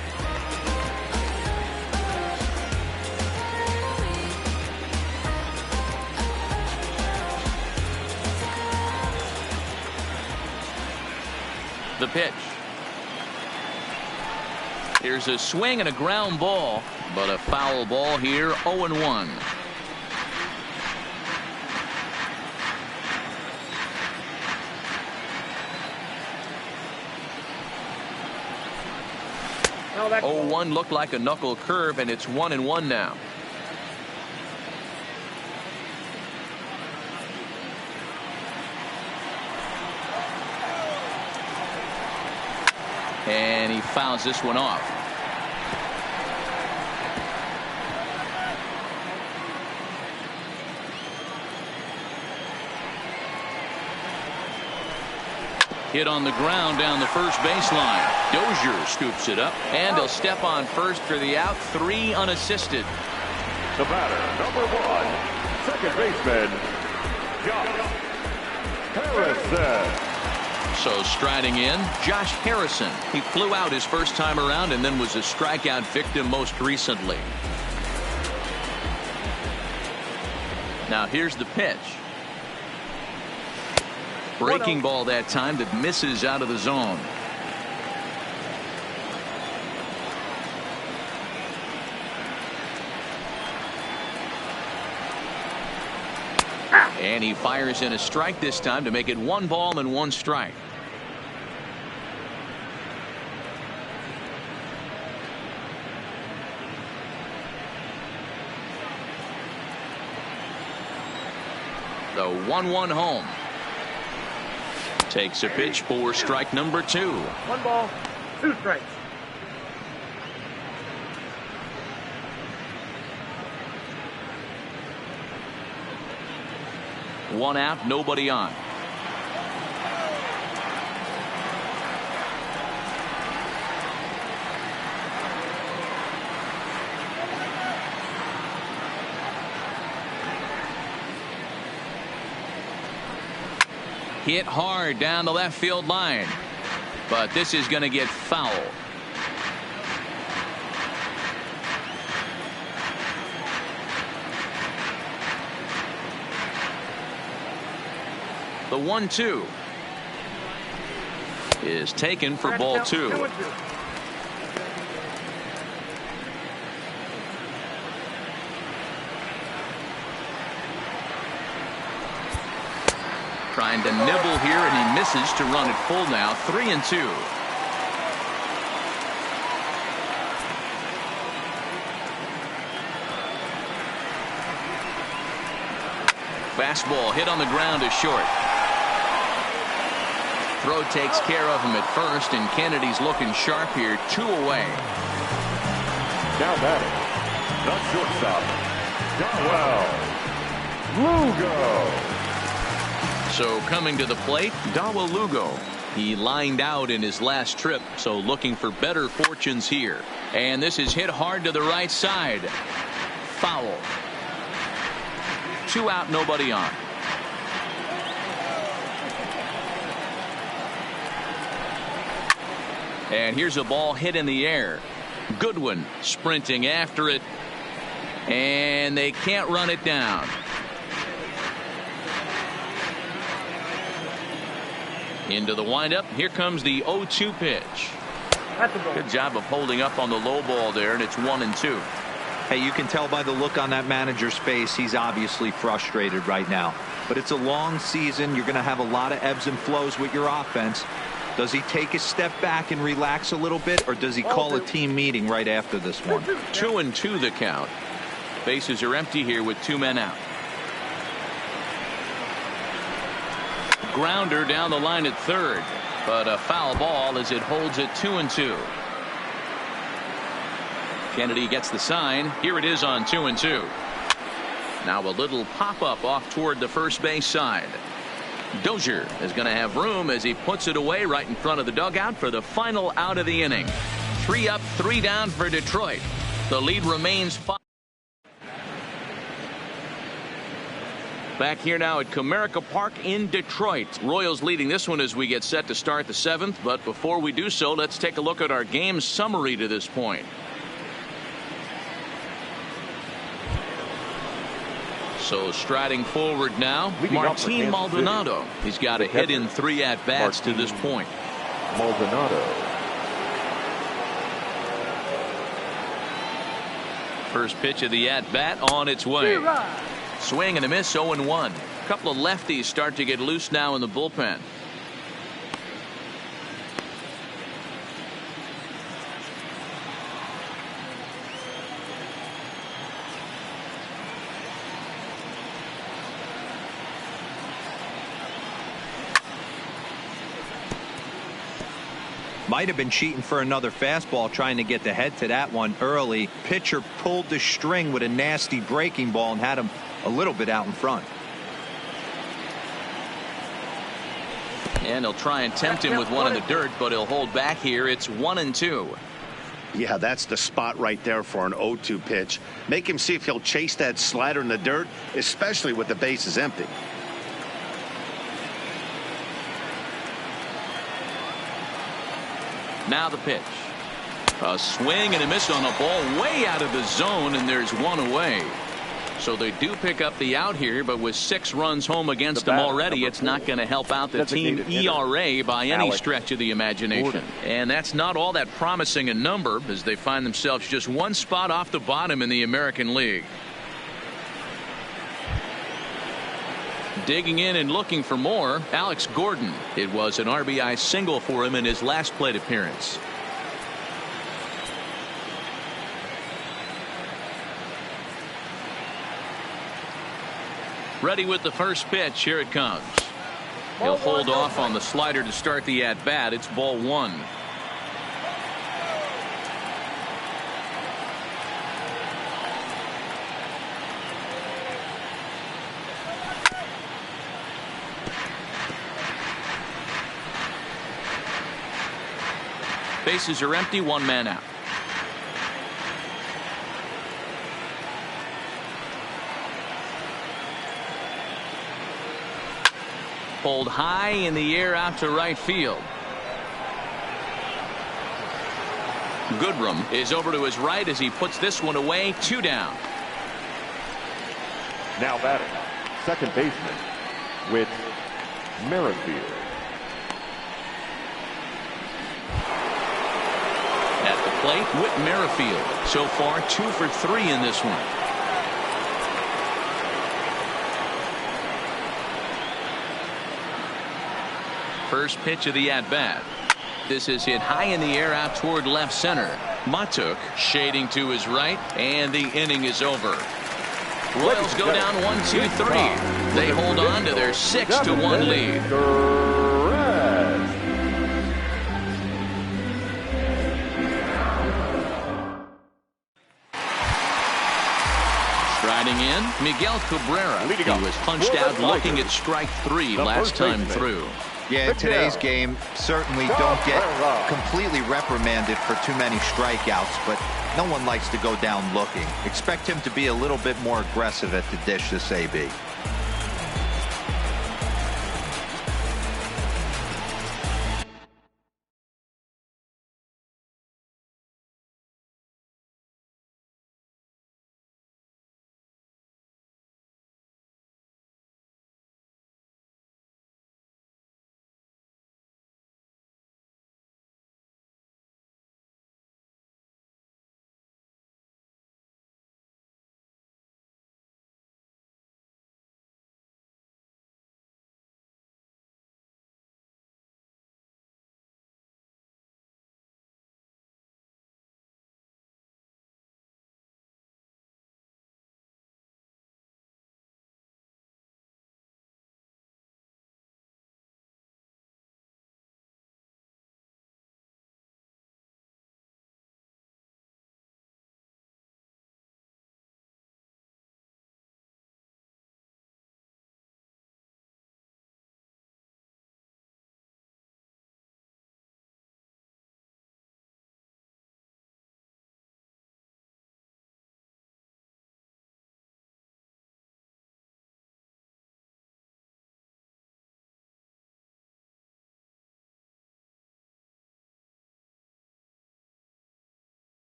The pitch. Here's a swing and a ground ball, but a foul ball here, 0-1. No, that 0-1 looked like a knuckle curve, and it's 1-1 now. And he fouls this one off. Hit on the ground down the first baseline. Dozier scoops it up, and he'll step on first for the out. 3 unassisted. The batter, number 1, second baseman, Josh Harrison. So striding in, Josh Harrison. He flew out his first time around and then was a strikeout victim most recently. Now here's the pitch. Breaking ball that time that misses out of the zone. And he fires in a strike this time to make it 1 ball and 1 strike. The 1-1 home. Takes a pitch for strike number 2. 1 ball, 2 strikes. One out, nobody on. Hit hard down the left field line, but this is going to get foul. The 1-2 is taken for ball 2. Trying to nibble here, and he misses to run it full now. 3-2. Fastball hit on the ground is short. Throw takes care of him at first, and Kennedy's looking sharp here. 2 away. Now batting, the shortstop, Dawel Lugo. So coming to the plate, Dawel Lugo. He lined out in his last trip, so looking for better fortunes here. And this is hit hard to the right side. Foul. 2 out, nobody on. And here's a ball hit in the air. Goodwin sprinting after it, and they can't run it down. Into the windup. Here comes the 0-2 pitch. Good job of holding up on the low ball there, and it's 1-2. Hey, you can tell by the look on that manager's face, he's obviously frustrated right now. But it's a long season. You're going to have a lot of ebbs and flows with your offense. Does he take a step back and relax a little bit, or does he call a team meeting right after this one? 2-2 the count. Bases are empty here with 2 men out. Grounder down the line at third, but a foul ball as it holds it 2-2. Kennedy gets the sign. Here it is on 2-2. Now a little pop-up off toward the first base side. Dozier is going to have room as he puts it away right in front of the dugout for the final out of the inning. 3 up, 3 down for Detroit. The lead remains 5. Back here now at Comerica Park in Detroit. Royals leading this one as we get set to start the 7th. But before we do so, let's take a look at our game summary to this point. So striding forward now, Martin Maldonado. He's got a hit in 3 at-bats to this point. Maldonado. First pitch of the at-bat on its way. Swing and a miss, 0-1. A couple of lefties start to get loose now in the bullpen. Might have been cheating for another fastball, trying to get the head to that one early. Pitcher pulled the string with a nasty breaking ball and had him a little bit out in front. And he'll try and tempt him with one in the dirt, but he'll hold back here. It's 1-2. Yeah, that's the spot right there for an 0-2 pitch. Make him see if he'll chase that slider in the dirt, especially with the bases empty. Now the pitch. A swing and a miss on a ball way out of the zone, and there's one away. So they do pick up the out here, but with 6 runs home against them already, it's not going to help out the team ERA by any stretch of the imagination. And that's not all that promising a number, as they find themselves just 1 spot off the bottom in the American League. Digging in and looking for more, Alex Gordon. It was an RBI single for him in his last plate appearance. Ready with the first pitch. Here it comes. He'll hold off on the slider to start the at-bat. It's ball 1. Bases are empty, 1 man out. Pulled high in the air out to right field. Goodrum is over to his right as he puts this one away. 2 down. Now batting, second baseman, Whit Merrifield. At the plate, Whit Merrifield. So far, 2 for 3 in this one. First pitch of the at-bat. This is hit high in the air out toward left center. Matuk shading to his right, and the inning is over. Royals go down 1-2-3. They hold on to their 6-1 lead. Striding in, Miguel Cabrera. He was punched out looking at strike 3 last time through. Yeah, in today's game, certainly don't get completely reprimanded for too many strikeouts, but no one likes to go down looking. Expect him to be a little bit more aggressive at the dish this AB.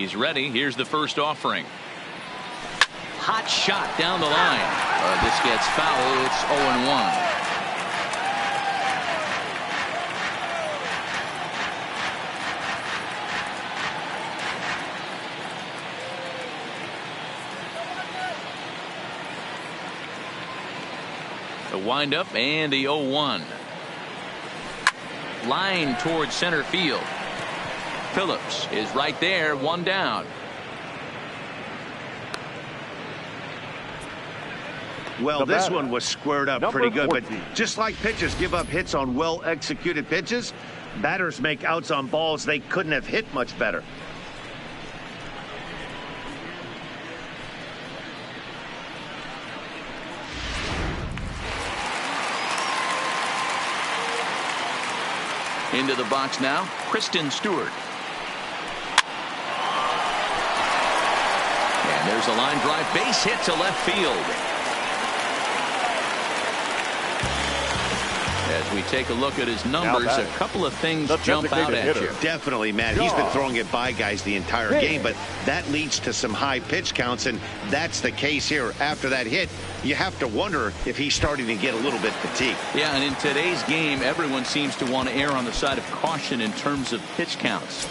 He's ready. Here's the first offering. Hot shot down the line. This gets foul. It's 0-1. The windup and the 0-1. Line towards center field. Phillips is right there, one down. Well, this one was squared up pretty good, but just like pitchers give up hits on well-executed pitches, batters make outs on balls they couldn't have hit much better. Into the box now, Kristen Stewart. And there's a line drive, base hit to left field. As we take a look at his numbers, a couple of things jump out at you. Definitely, Matt. He's been throwing it by guys the entire game, but that leads to some high pitch counts, and that's the case here. After that hit, you have to wonder if he's starting to get a little bit fatigued. Yeah, and in today's game, everyone seems to want to err on the side of caution in terms of pitch counts.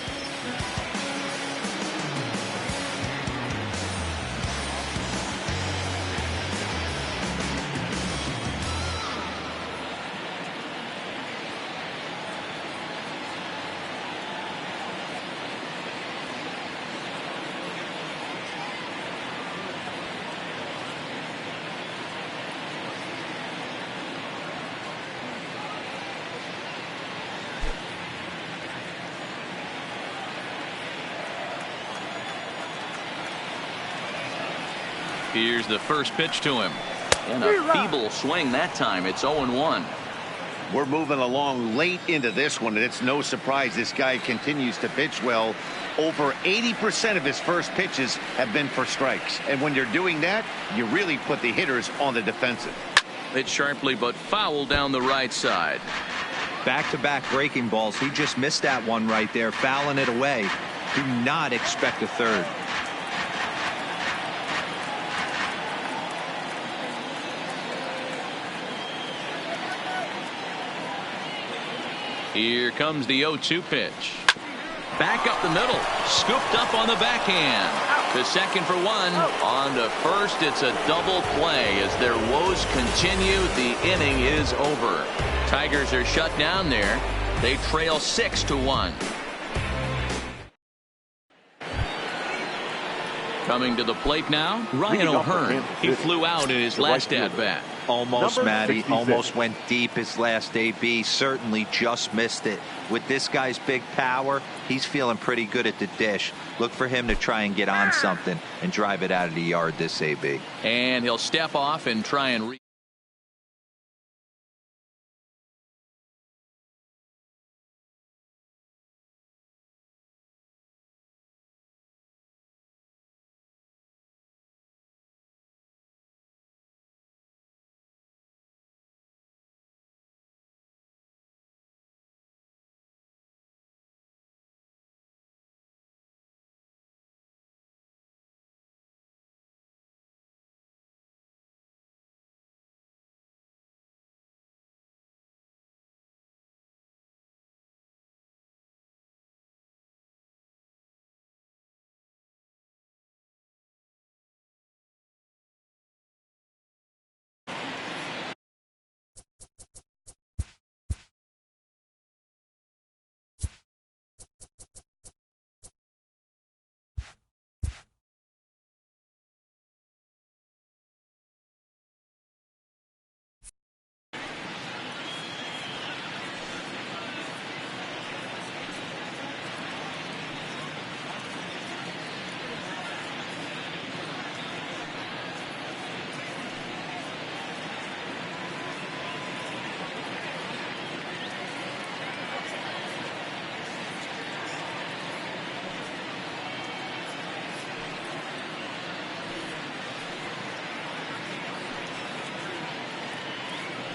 Here's the first pitch to him. And a feeble swing that time. It's 0-1. We're moving along late into this one, and it's no surprise this guy continues to pitch well. Over 80% of his first pitches have been for strikes. And when you're doing that, you really put the hitters on the defensive. Hit sharply, but foul down the right side. Back-to-back breaking balls. He just missed that one right there, fouling it away. Do not expect a third. Here comes the 0-2 pitch. Back up the middle. Scooped up on the backhand. To second for one. On to first. It's a double play. As their woes continue, the inning is over. Tigers are shut down there. They trail 6-1. Coming to the plate now, Ryan O'Hearn. He flew out in his last at-bat. Almost, Matty. Almost went deep his last AB. Certainly just missed it. With this guy's big power, he's feeling pretty good at the dish. Look for him to try and get on something and drive it out of the yard this AB. And he'll step off and try and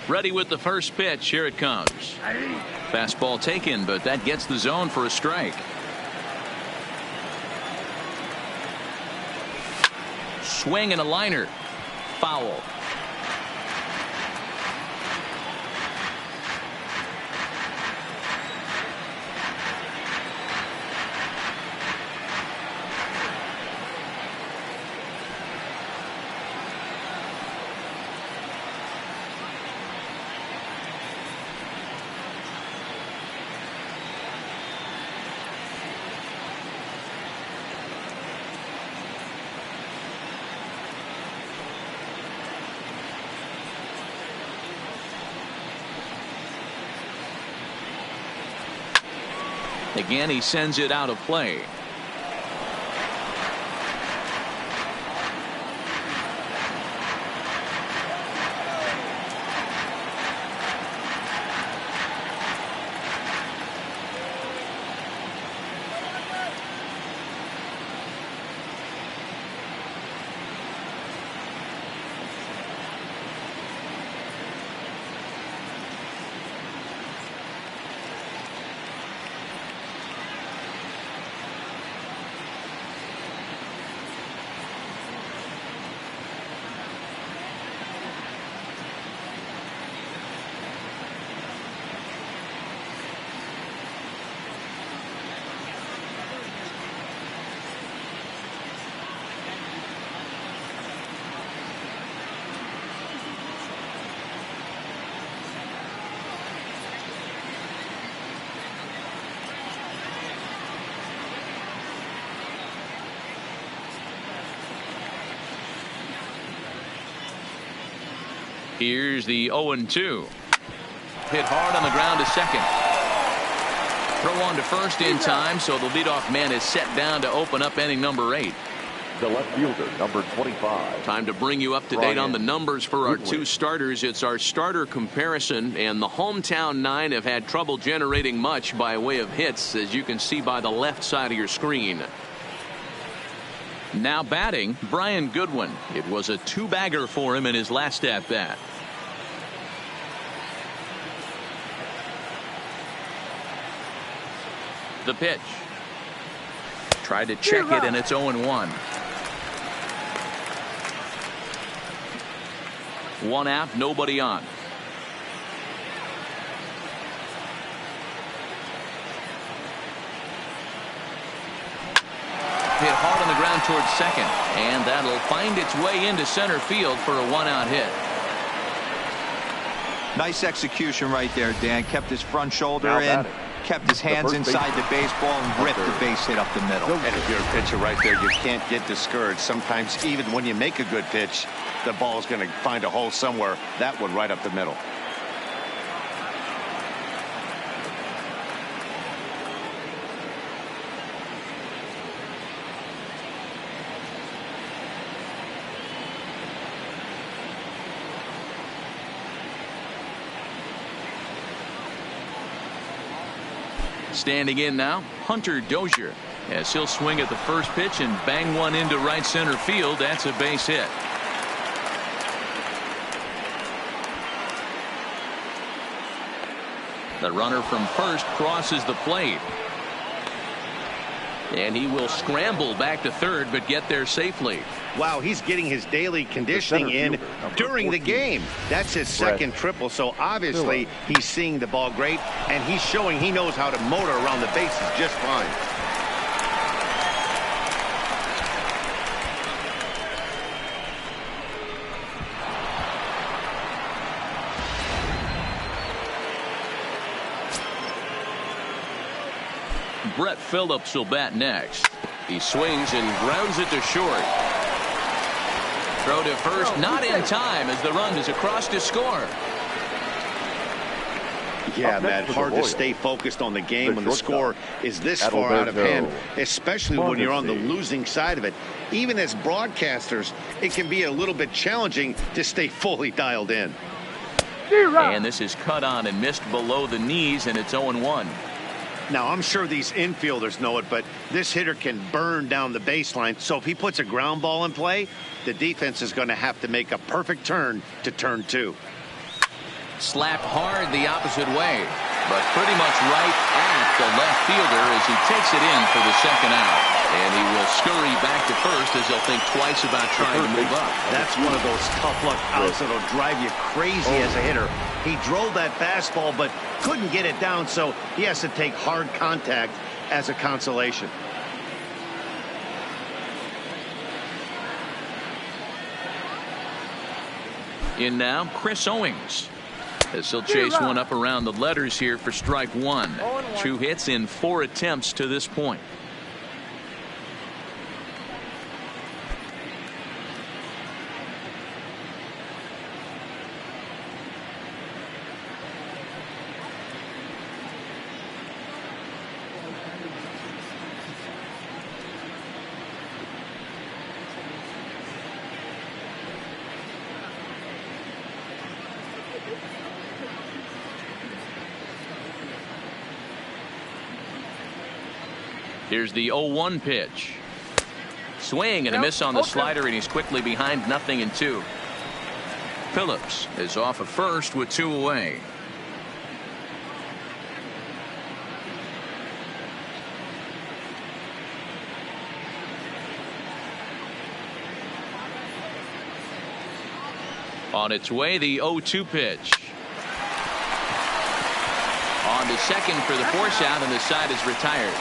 ready with the first pitch. Here it comes. Fastball taken, but that gets the zone for a strike. swing and a liner. Foul. Again, he sends it out of play. Here's the 0-2. Hit hard on the ground to second. Throw on to first in time, so the leadoff man is set down to open up inning number 8. The left fielder, number 25. Time to bring you up to date on the numbers for our two starters. It's our starter comparison, and the hometown 9 have had trouble generating much by way of hits, as you can see by the left side of your screen. Now batting, Brian Goodwin. It was a 2-bagger for him in his last at bat. The pitch. Tried to check it, and it's 0-1. 1 out, nobody on. Hit hard on the ground towards second, and that'll find its way into center field for a 1-out hit. Nice execution right there, Dan. Kept his front shoulder in, kept his hands inside the baseball, and ripped the base hit up the middle. And if you're a pitcher right there, you can't get discouraged. Sometimes even when you make a good pitch, the ball's going to find a hole somewhere. That one right up the middle. Standing in now, Hunter Dozier, as he'll swing at the first pitch and bang one into right center field. That's a base hit. The runner from first crosses the plate, and he will scramble back to third but get there safely. Wow, he's getting his daily conditioning in during the game. That's his second triple, so obviously he's seeing the ball great, and he's showing he knows how to motor around the bases just fine. Brett Phillips will bat next. He swings and grounds it to short. Throw to first, not in time as the run is across to score. Yeah, Matt, hard to stay focused on the game when the score is this far out of hand, especially when you're on the losing side of it. Even as broadcasters, it can be a little bit challenging to stay fully dialed in. And this is cut on and missed below the knees, and it's 0-1. Now, I'm sure these infielders know it, but this hitter can burn down the baseline. So if he puts a ground ball in play, the defense is going to have to make a perfect turn to turn 2. Slapped hard the opposite way, but pretty much right at the left fielder as he takes it in for the second out. And he will scurry back to first as he'll think twice about trying to move up. That's one of those tough luck outs that'll drive you crazy as a hitter. He drove that fastball but couldn't get it down, so he has to take hard contact as a consolation. In now, Chris Owings, as he'll chase one up around the letters here for strike one. 2 hits in 4 attempts to this point. Here's the 0-1 pitch. Swing and a miss on the slider, and he's quickly behind 0-2. Phillips is off at first with 2 away. On its way, the 0-2 pitch. On to second for the force out, and the side is retired.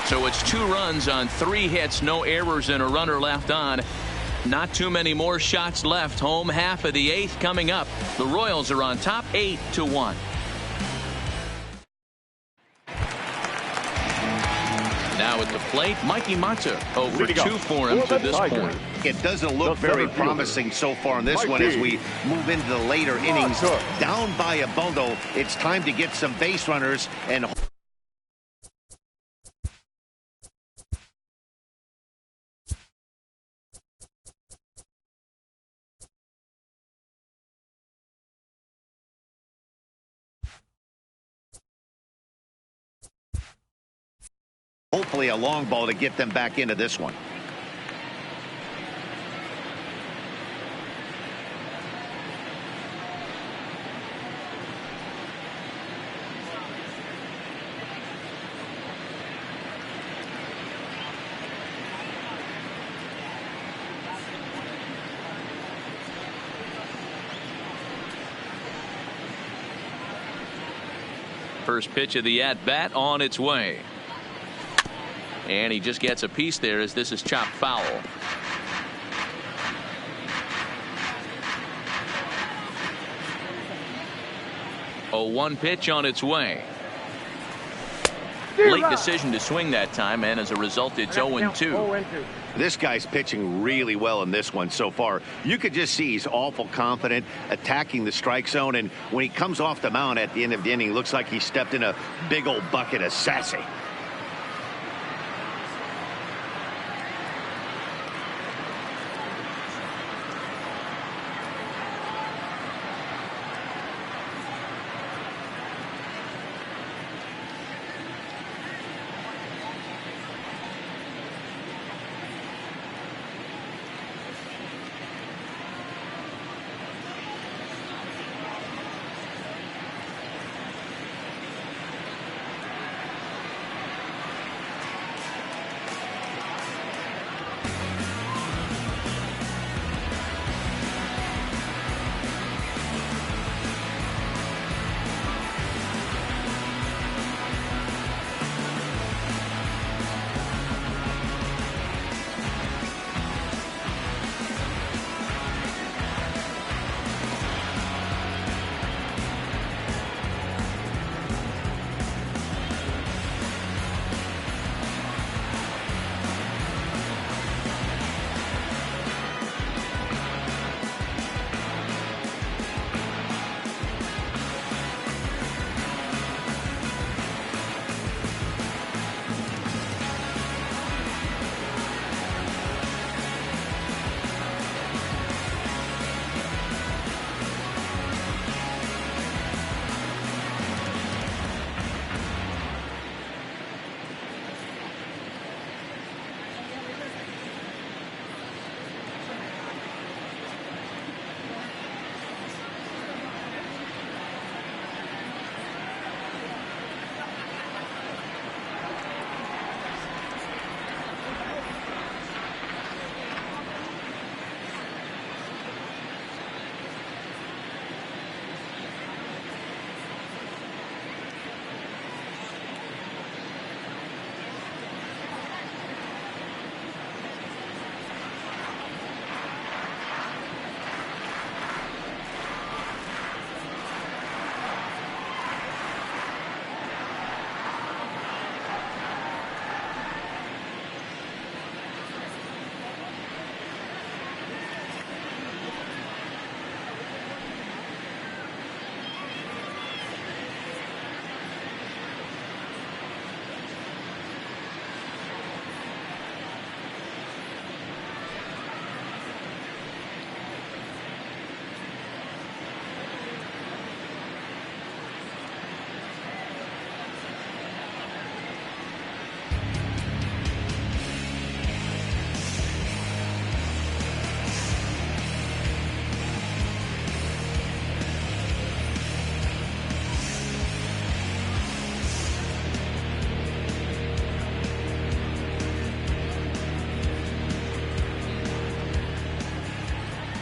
So it's 2 runs on 3 hits, no errors, and a runner left on. Not too many more shots left. Home half of the 8th coming up. The Royals are on top 8-1. Now at the plate, Mikey Mata 0 for 2 for him to this point. It doesn't look very promising so far in this one as we move into the later innings. Down by a bundle, it's time to get some base runners and hopefully a long ball to get them back into this one. First pitch of the at-bat on its way. And he just gets a piece there as this is chopped foul. 0-1 pitch on its way. Late decision to swing that time, and as a result, it's 0-2. This guy's pitching really well in this one so far. You could just see he's awful confident attacking the strike zone, and when he comes off the mound at the end of the inning, looks like he stepped in a big old bucket of sassy.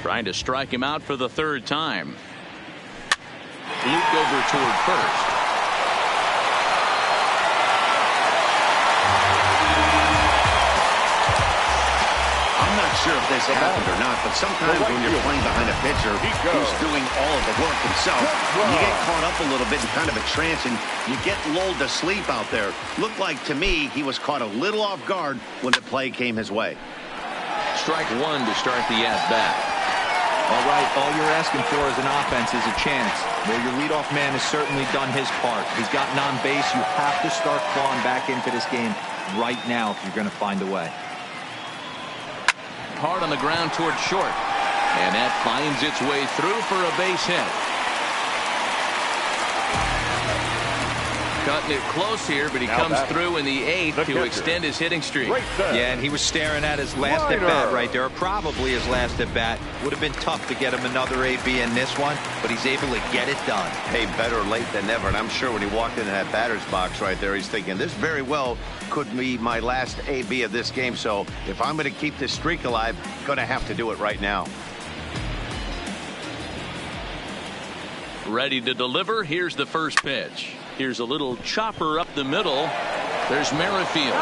Trying to strike him out for the third time. Looped over toward first. I'm not sure if this happened or not, but sometimes when you're playing behind a pitcher who's doing all of the work himself, you get caught up a little bit in kind of a trance and you get lulled to sleep out there. Looked like to me he was caught a little off guard when the play came his way. Strike one to start the at-bat. All right, all you're asking for as an offense is a chance. Well, your leadoff man has certainly done his part. He's gotten on base. You have to start clawing back into this game right now if you're going to find a way. Hard on the ground toward short. And that finds its way through for a base hit. Cutting it close here, but he comes through in the eighth to extend his hitting streak. Yeah, and he was staring at his last at-bat right there, or probably his last at-bat. Would have been tough to get him another AB in this one, but he's able to get it done. Hey, better late than never, and I'm sure when he walked into that batter's box right there, he's thinking, this very well could be my last AB of this game, so if I'm going to keep this streak alive, going to have to do it right now. Ready to deliver. Here's the first pitch. Here's a little chopper up the middle. There's Merrifield.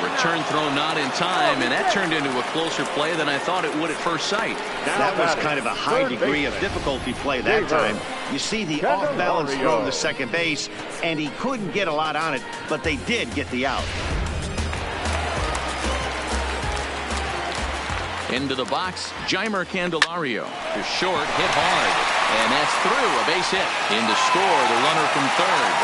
Return throw not in time, and that turned into a closer play than I thought it would at first sight. That was kind of a high degree of difficulty play that time. You see the off-balance throw to second base, and he couldn't get a lot on it, but they did get the out. Into the box, Jeimer Candelario to short, hit hard, and that's through, a base hit. In to score, the runner from third.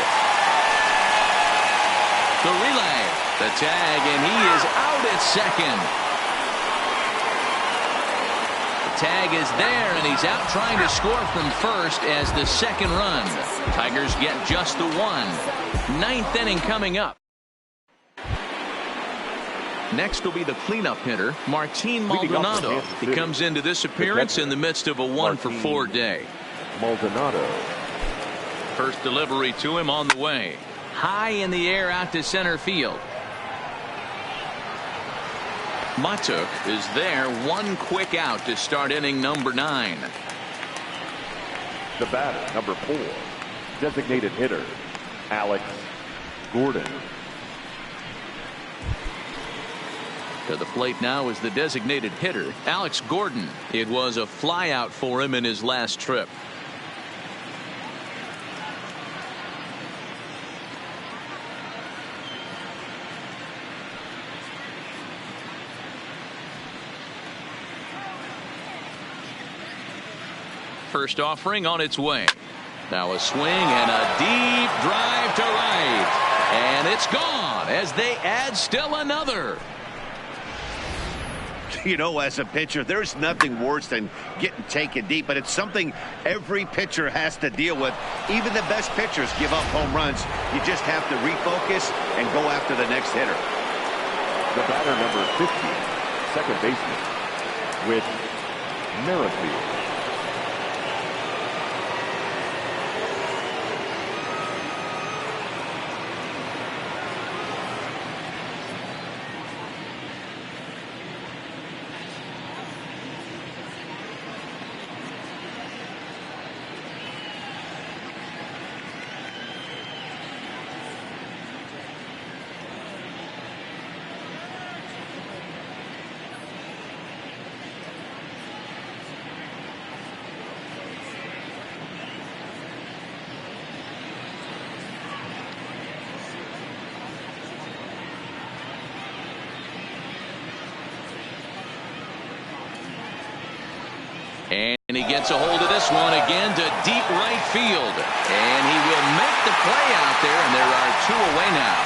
The relay, the tag, and he is out at second. The tag is there, and he's out trying to score from first as the second run. Tigers get just the one. Ninth inning coming up. Next will be the cleanup hitter, Martin Maldonado. He comes into this appearance in the midst of a 1-for-4 day. Maldonado. First delivery to him on the way. High in the air out to center field. Matuk is there, one quick out to start inning number 9. The batter, number 4, designated hitter, Alex Gordon. To the plate now is the designated hitter, Alex Gordon. It was a flyout for him in his last trip. First offering on its way. Now a swing and a deep drive to right. And it's gone as they add still another. You know, as a pitcher, there's nothing worse than getting taken deep, but it's something every pitcher has to deal with. Even the best pitchers give up home runs. You just have to refocus and go after the next hitter. The batter, number 50, second baseman, with Merrifield. And he gets a hold of this one again to deep right field. And he will make the play out there, and there are 2 away now.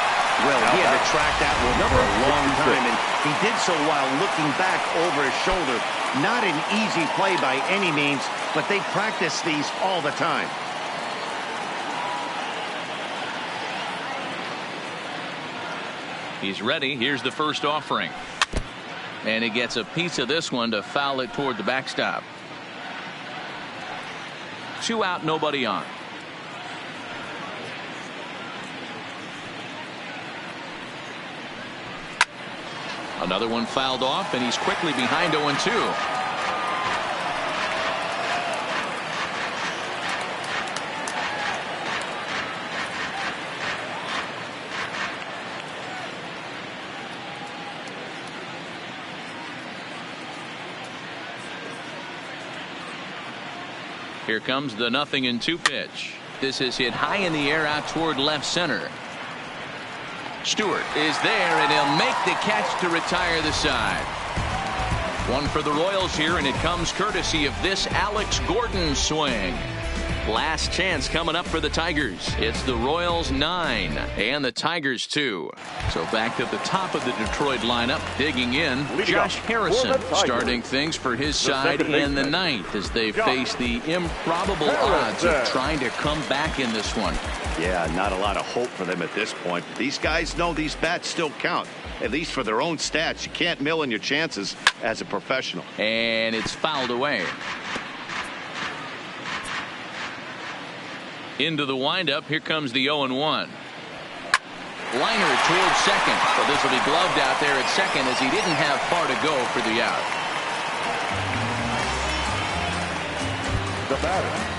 Well, he had to track that one for a long time, and he did so while looking back over his shoulder. Not an easy play by any means, but they practice these all the time. He's ready. Here's the first offering. And he gets a piece of this one to foul it toward the backstop. 2 out, nobody on. Another one fouled off, and he's quickly behind 0-2. Here comes the 0-2 pitch. This is hit high in the air out toward left center. Stewart is there, and he'll make the catch to retire the side. One for the Royals here, and it comes courtesy of this Alex Gordon swing. Last chance coming up for the Tigers. It's the Royals 9 and the Tigers 2. So back to the top of the Detroit lineup, digging in, Josh Harrison starting things for his side in the ninth as they face the improbable odds of trying to come back in this one. Yeah, not a lot of hope for them at this point. These guys know these bats still count, at least for their own stats. You can't mill in your chances as a professional. And it's fouled away. Into the windup, here comes the 0-1. Liner towards second, but this will be gloved out there at second as he didn't have far to go for the out. The batter.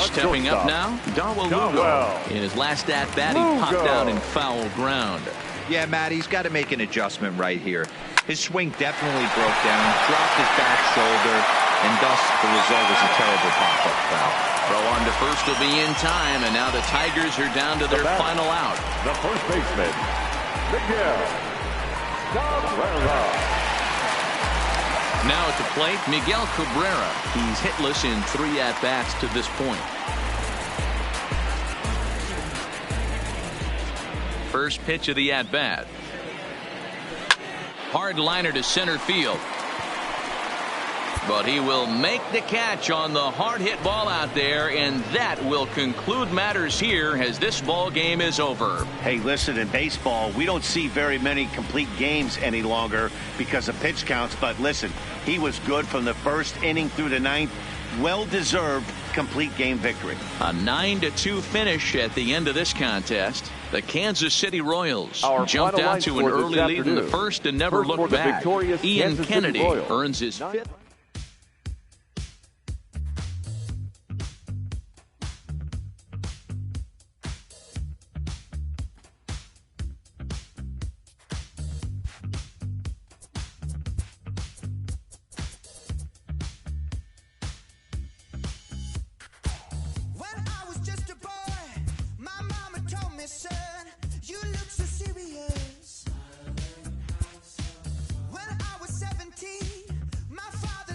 Stepping up now, Darwell Lugo. In his last at-bat, he popped down in foul ground. Yeah, Matt, he's got to make an adjustment right here. His swing definitely broke down, dropped his back shoulder, and thus the result is a terrible pop-up foul. Throw on to first will be in time, and now the Tigers are down to their final out. The first baseman, Miguel Cabrera. Now at the plate, Miguel Cabrera. He's hitless in 3 at-bats to this point. First pitch of the at-bat. Hard liner to center field. But he will make the catch on the hard hit ball out there, and that will conclude matters here as this ball game is over. Hey, listen, in baseball, we don't see very many complete games any longer because of pitch counts. But listen, he was good from the first inning through the ninth. Well-deserved complete game victory. A 9-2 finish at the end of this contest. The Kansas City Royals jumped out to an early lead in the first and never looked back. Ian Kennedy earns his 5th. When I was 17, my father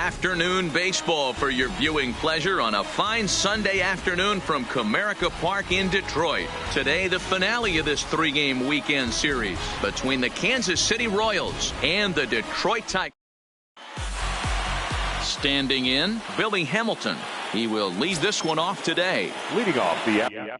Afternoon baseball for your viewing pleasure on a fine Sunday afternoon from Comerica Park in Detroit. Today, the finale of this three-game weekend series between the Kansas City Royals and the Detroit Tigers. Standing in, Billy Hamilton. He will lead this one off today. Leading off the afternoon.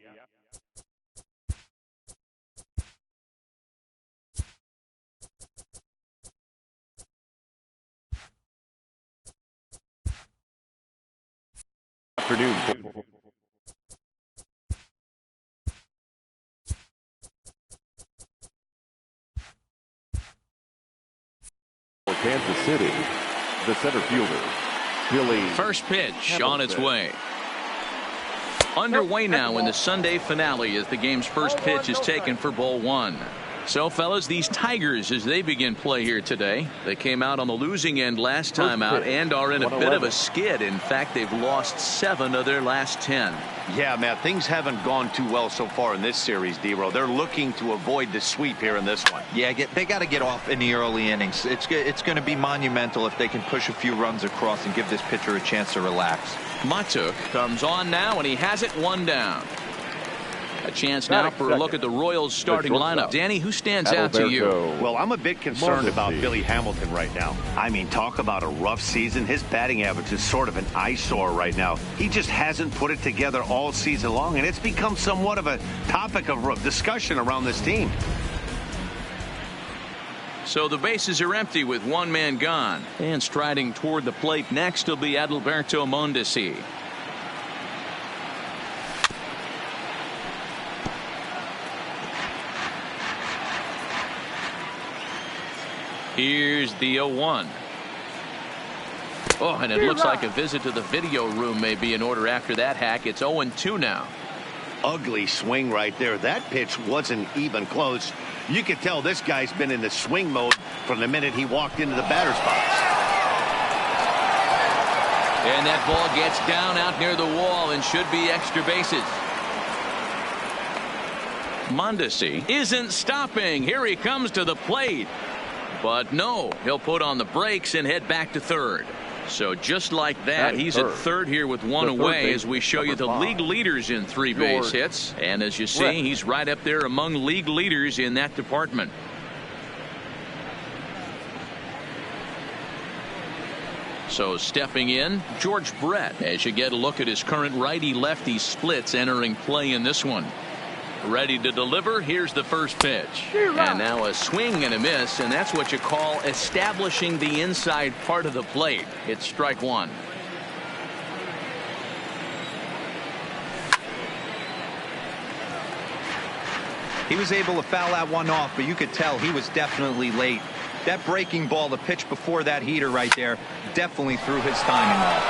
For Kansas City, the center fielder, Billy. First pitch Hamilton. On its way. Underway now in the Sunday finale as the game's first pitch is taken for ball one. So, fellas, these Tigers, as they begin play here today, they came out on the losing end last time out and are in a bit of a skid. In fact, they've lost 7 of their last 10. Yeah, Matt, things haven't gone too well so far in this series, D-Row. They're looking to avoid the sweep here in this one. Yeah, they got to get off in the early innings. It's going to be monumental if they can push a few runs across and give this pitcher a chance to relax. Matuk comes on now, and he has it 1 down. A chance now for a look at the Royals starting lineup. Danny, who stands out to you? Well, I'm a bit concerned about Billy Hamilton right now. I mean, talk about a rough season. His batting average is sort of an eyesore right now. He just hasn't put it together all season long, and it's become somewhat of a topic of discussion around this team. So the bases are empty with 1 man gone. And striding toward the plate next will be Adalberto Mondesi. Here's the 0-1. Oh, and it looks like a visit to the video room may be in order after that hack. It's 0-2 now. Ugly swing right there. That pitch wasn't even close. You could tell this guy's been in the swing mode from the minute he walked into the batter's box. And that ball gets down out near the wall and should be extra bases. Mondesi isn't stopping. Here he comes to the plate. But no, he'll put on the brakes and head back to third. So just like that, he's at third here with 1 away as we show you the league leaders in 3 base hits. And as you see, he's right up there among league leaders in that department. So stepping in, George Brett, as you get a look at his current righty-lefty splits entering play in this one. Ready to deliver. Here's the first pitch. And now a swing and a miss, and that's what you call establishing the inside part of the plate. It's strike 1. He was able to foul that one off, but you could tell he was definitely late. That breaking ball, the pitch before that heater right there, definitely threw his timing off.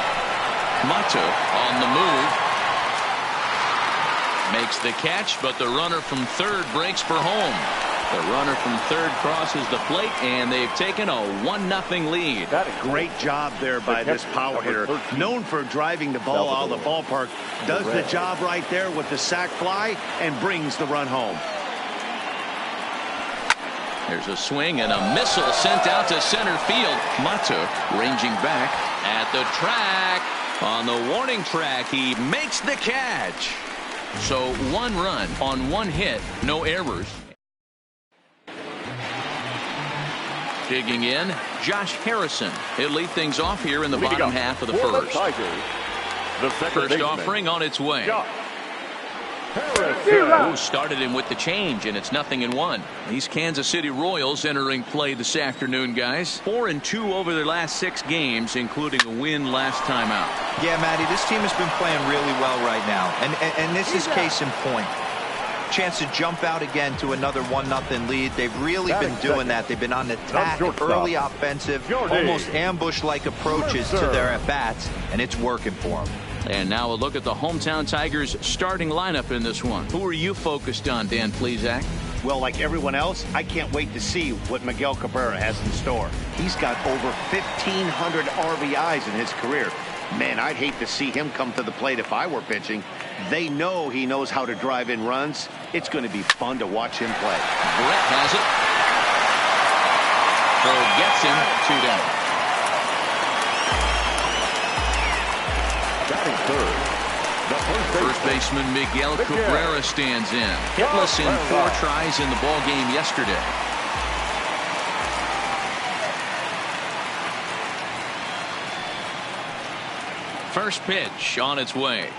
Matuk on the move. Makes the catch, but the runner from third breaks for home. The runner from third crosses the plate, and they've taken a 1-0 lead. Great job there by this power hitter. Known for driving the ball out of the ballpark. Does the job right there with the sac fly and brings the run home. There's a swing and a missile sent out to center field. Matuk ranging back at the track. On the warning track, he makes the catch. So 1 run on 1 hit, no errors. Digging in, Josh Harrison. He'll lead things off here in the bottom half of the first. First offering on its way. Who started him with the change, and it's 0-1. These Kansas City Royals entering play this afternoon, guys. 4-2 over their last 6 games, including a win last time out. Yeah, Matty, this team has been playing really well right now, and this is case in point. Chance to jump out again to another 1-0 lead. They've really been doing that. They've been on the attack, early offensive, almost ambush-like approaches to their at-bats, and it's working for them. And now a look at the hometown Tigers starting lineup in this one. Who are you focused on, Dan Plesac? Well, like everyone else, I can't wait to see what Miguel Cabrera has in store. He's got over 1,500 RBIs in his career. Man, I'd hate to see him come to the plate if I were pitching. They know he knows how to drive in runs. It's going to be fun to watch him play. Brett has it. Bird gets him 2 down. third. The First baseman Miguel Cabrera stands in. Hitless in 4 tries in the ball game yesterday. First pitch on its way.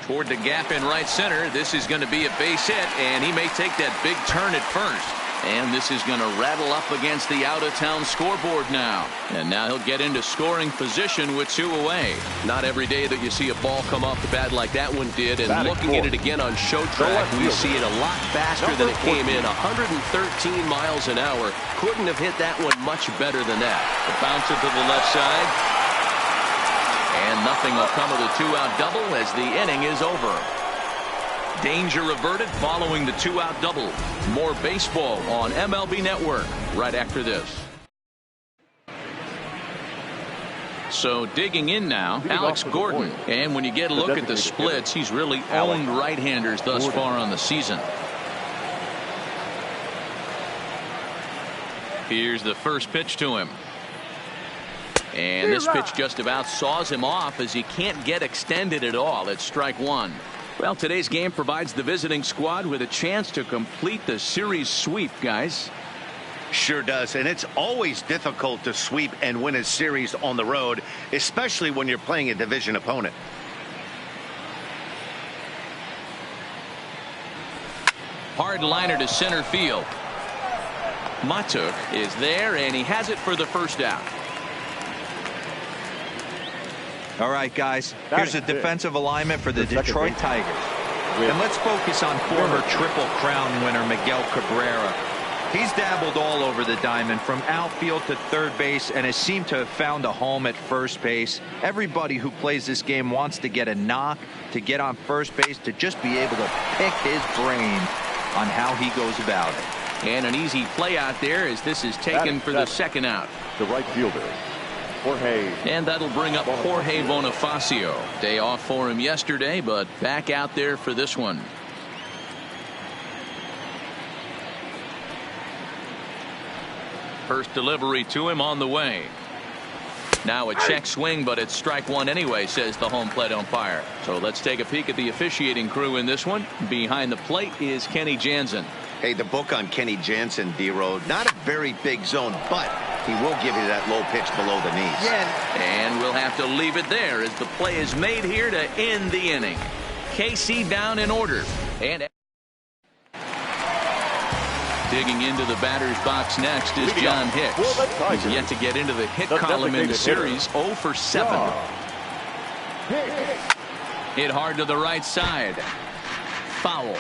Toward the gap in right center. This is going to be a base hit, and he may take that big turn at first. And this is going to rattle up against the out-of-town scoreboard now. And now he'll get into scoring position with 2 away. Not every day that you see a ball come off the bat like that one did. And looking at it again on show track, we see it a lot faster than it came in. 113 miles an hour. Couldn't have hit that one much better than that. The bouncer to the left side. And nothing will come of the 2-out double as the inning is over. Danger averted following the 2-out double. More baseball on MLB Network right after this. So digging in now, Alex Gordon. And when you get a look at the splits, he's really owned right-handers thus far on the season. Here's the first pitch to him. And this pitch just about saws him off as he can't get extended at all. It's strike 1. Well, today's game provides the visiting squad with a chance to complete the series sweep, guys. Sure does, and it's always difficult to sweep and win a series on the road, especially when you're playing a division opponent. Hard liner to center field. Matuk is there, and he has it for the first out. All right, guys, here's a defensive alignment for the Detroit Tigers. And let's focus on former Triple Crown winner Miguel Cabrera. He's dabbled all over the diamond from outfield to third base and has seemed to have found a home at first base. Everybody who plays this game wants to get a knock, to get on first base, to just be able to pick his brain on how he goes about it. And an easy play out there as this is taken for the second out. The right fielder, Jorge. And that'll bring up Jorge Bonifacio. Day off for him yesterday, but back out there for this one. First delivery to him on the way. Now a check swing, but it's strike 1 anyway, says the home plate umpire. So let's take a peek at the officiating crew in this one. Behind the plate is Kenny Jansen. Hey, the book on Kenny Jansen, D-Road, not a very big zone, but he will give you that low pitch below the knees. Yeah, and we'll have to leave it there as the play is made here to end the inning. KC down in order. And digging into the batter's box next is John Hicks. He's yet to get into the hit column in the series. 0 for 7. Hit hard to the right side. Foul.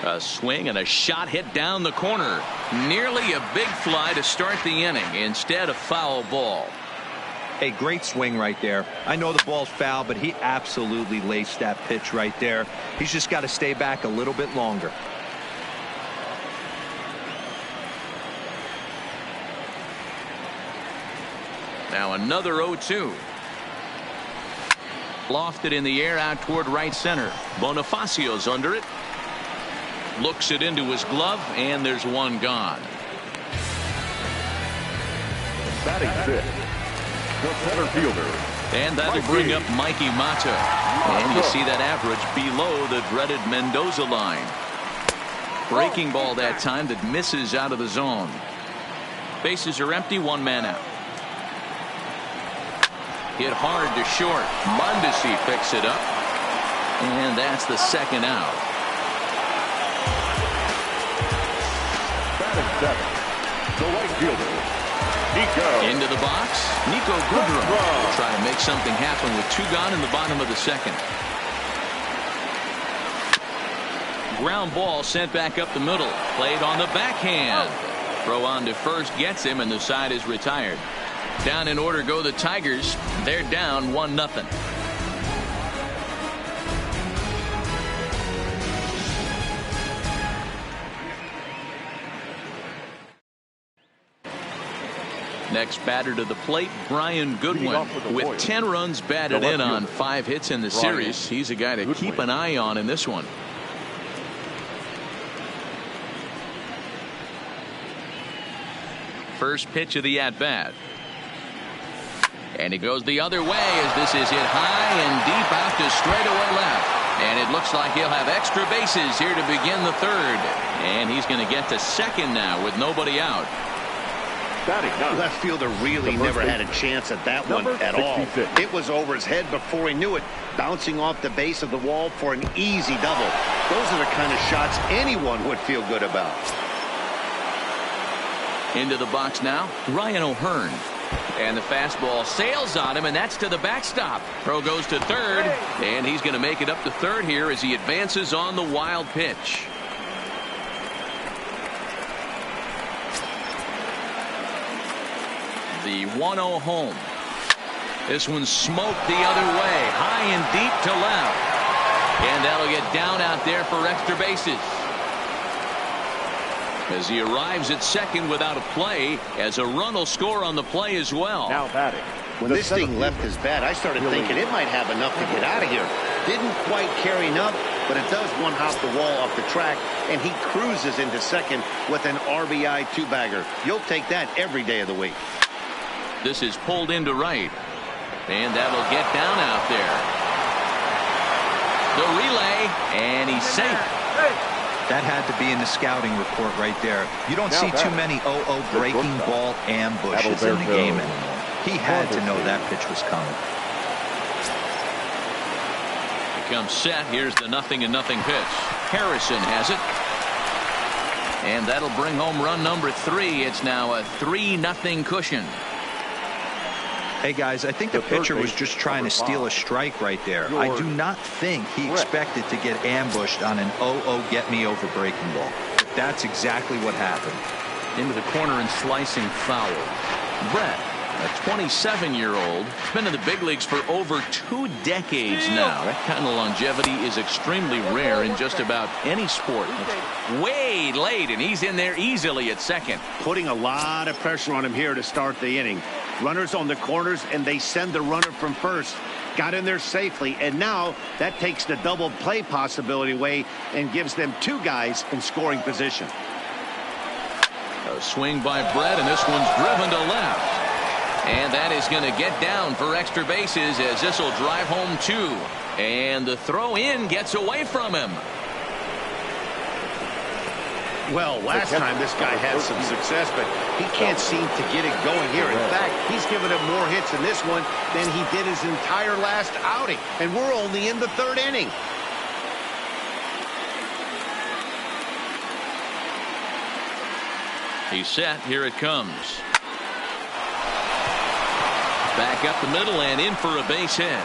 A swing and a shot hit down the corner. Nearly a big fly to start the inning. Instead, a foul ball. A great swing right there. I know the ball's foul, but he absolutely laced that pitch right there. He's just got to stay back a little bit longer. Now another 0-2. Lofted in the air out toward right center. Bonifacio's under it. Looks it into his glove, and there's one gone. Batting fifth, the center fielder. And that'll bring up Mikey Mata. And you see that average below the dreaded Mendoza line. Breaking ball that time that misses out of the zone. Bases are empty, 1 man out. Hit hard to short. Mondesi picks it up. And that's the second out. Batting seventh, the right fielder, Nico. Into the box, Nico Goodrum will try to make something happen with 2 gone in the bottom of the second. Ground ball sent back up the middle. Played on the backhand. Throw on to first gets him, and the side is retired. Down in order go the Tigers. They're down 1-0. Next batter to the plate, Brian Goodwin. With 10 runs batted in on 5 hits in the series, he's a guy to keep an eye on in this one. First pitch of the at-bat. And it goes the other way as this is hit high and deep out to straightaway left. And it looks like he'll have extra bases here to begin the third. And he's going to get to second now with nobody out. Left fielder really never had a chance at that one at all. It was over his head before he knew it, bouncing off the base of the wall for an easy double. Those are the kind of shots anyone would feel good about. Into the box now, Ryan O'Hearn. And the fastball sails on him, and that's to the backstop. Throw goes to third, and he's going to make it up to third here as he advances on the wild pitch. The 1-0 home. This one's smoked the other way, high and deep to left. And that'll get down out there for extra bases. As he arrives at second without a play, as a run will score on the play as well. Now batting. When this thing left his bat, I started thinking it might have enough to get out of here. Didn't quite carry enough, but it does one hop the wall off the track, and he cruises into second with an RBI two-bagger. You'll take that every day of the week. This is pulled into right, and that'll get down out there. The relay, and he's safe. That had to be in the scouting report right there. You don't see too many 0-0 breaking ball ambushes in the game anymore. He had to know that pitch was coming. He comes set. Here's the 0-0 pitch. Harrison has it. And that'll bring home run number 3. It's now a 3-0 cushion. Hey guys, I think the pitcher was just trying to steal a strike right there. I do not think he expected to get ambushed on an 0-0 get me over breaking ball. But that's exactly what happened. Into the corner and slicing foul. Brett, a 27-year-old, has been in the big leagues for over 2 decades now. That kind of longevity is extremely rare in just about any sport. It's way late, and he's in there easily at second. Putting a lot of pressure on him here to start the inning. Runners on the corners, and they send the runner from first. Got in there safely, and now that takes the double play possibility away and gives them 2 guys in scoring position. A swing by Brett, and this one's driven to left. And that is going to get down for extra bases as this will drive home 2. And the throw in gets away from him. Well, last time this guy had some success, but he can't seem to get it going here. In fact, he's given him more hits in this one than he did his entire last outing. And we're only in the 3rd inning. He's set. Here it comes. Back up the middle and in for a base hit.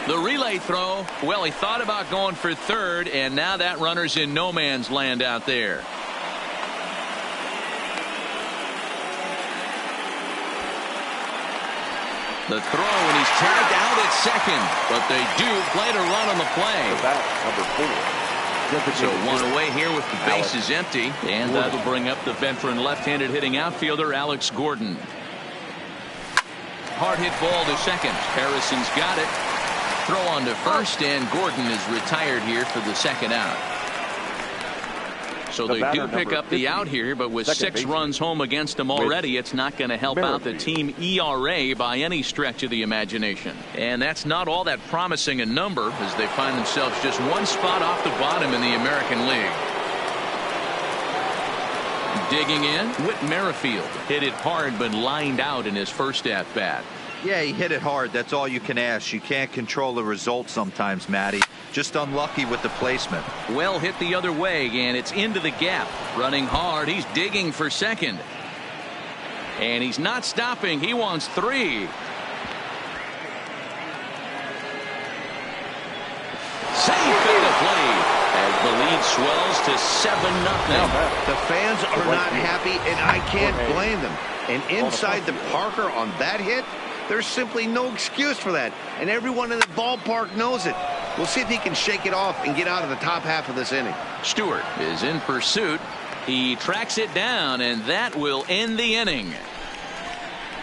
The relay throw, well, he thought about going for third, and now that runner's in no man's land out there. The throw, and he's tagged out at second, but they do play to run on the play. Number 4. So one away here with the bases empty, and that'll bring up the veteran left-handed hitting outfielder Alex Gordon. Hard hit ball to second. Harrison's got it. Throw on to first, and Gordon is retired here for the second out. So they do pick up the out here, but with 6 runs home against them already, it's not going to help out the team ERA by any stretch of the imagination. And that's not all that promising a number as they find themselves just 1 spot off the bottom in the American League. Digging in, Whit Merrifield hit it hard but lined out in his first at-bat. Yeah, he hit it hard. That's all you can ask. You can't control the result sometimes, Matty. Just unlucky with the placement. Well hit the other way, and it's into the gap. Running hard. He's digging for second. And he's not stopping. He wants 3. Safe at the plate as the lead swells to 7-0. The fans are not happy, and I can't blame them. And inside the Parker on that hit, there's simply no excuse for that, and everyone in the ballpark knows it. We'll see if he can shake it off and get out of the top half of this inning. Stewart is in pursuit. He tracks it down, and that will end the inning.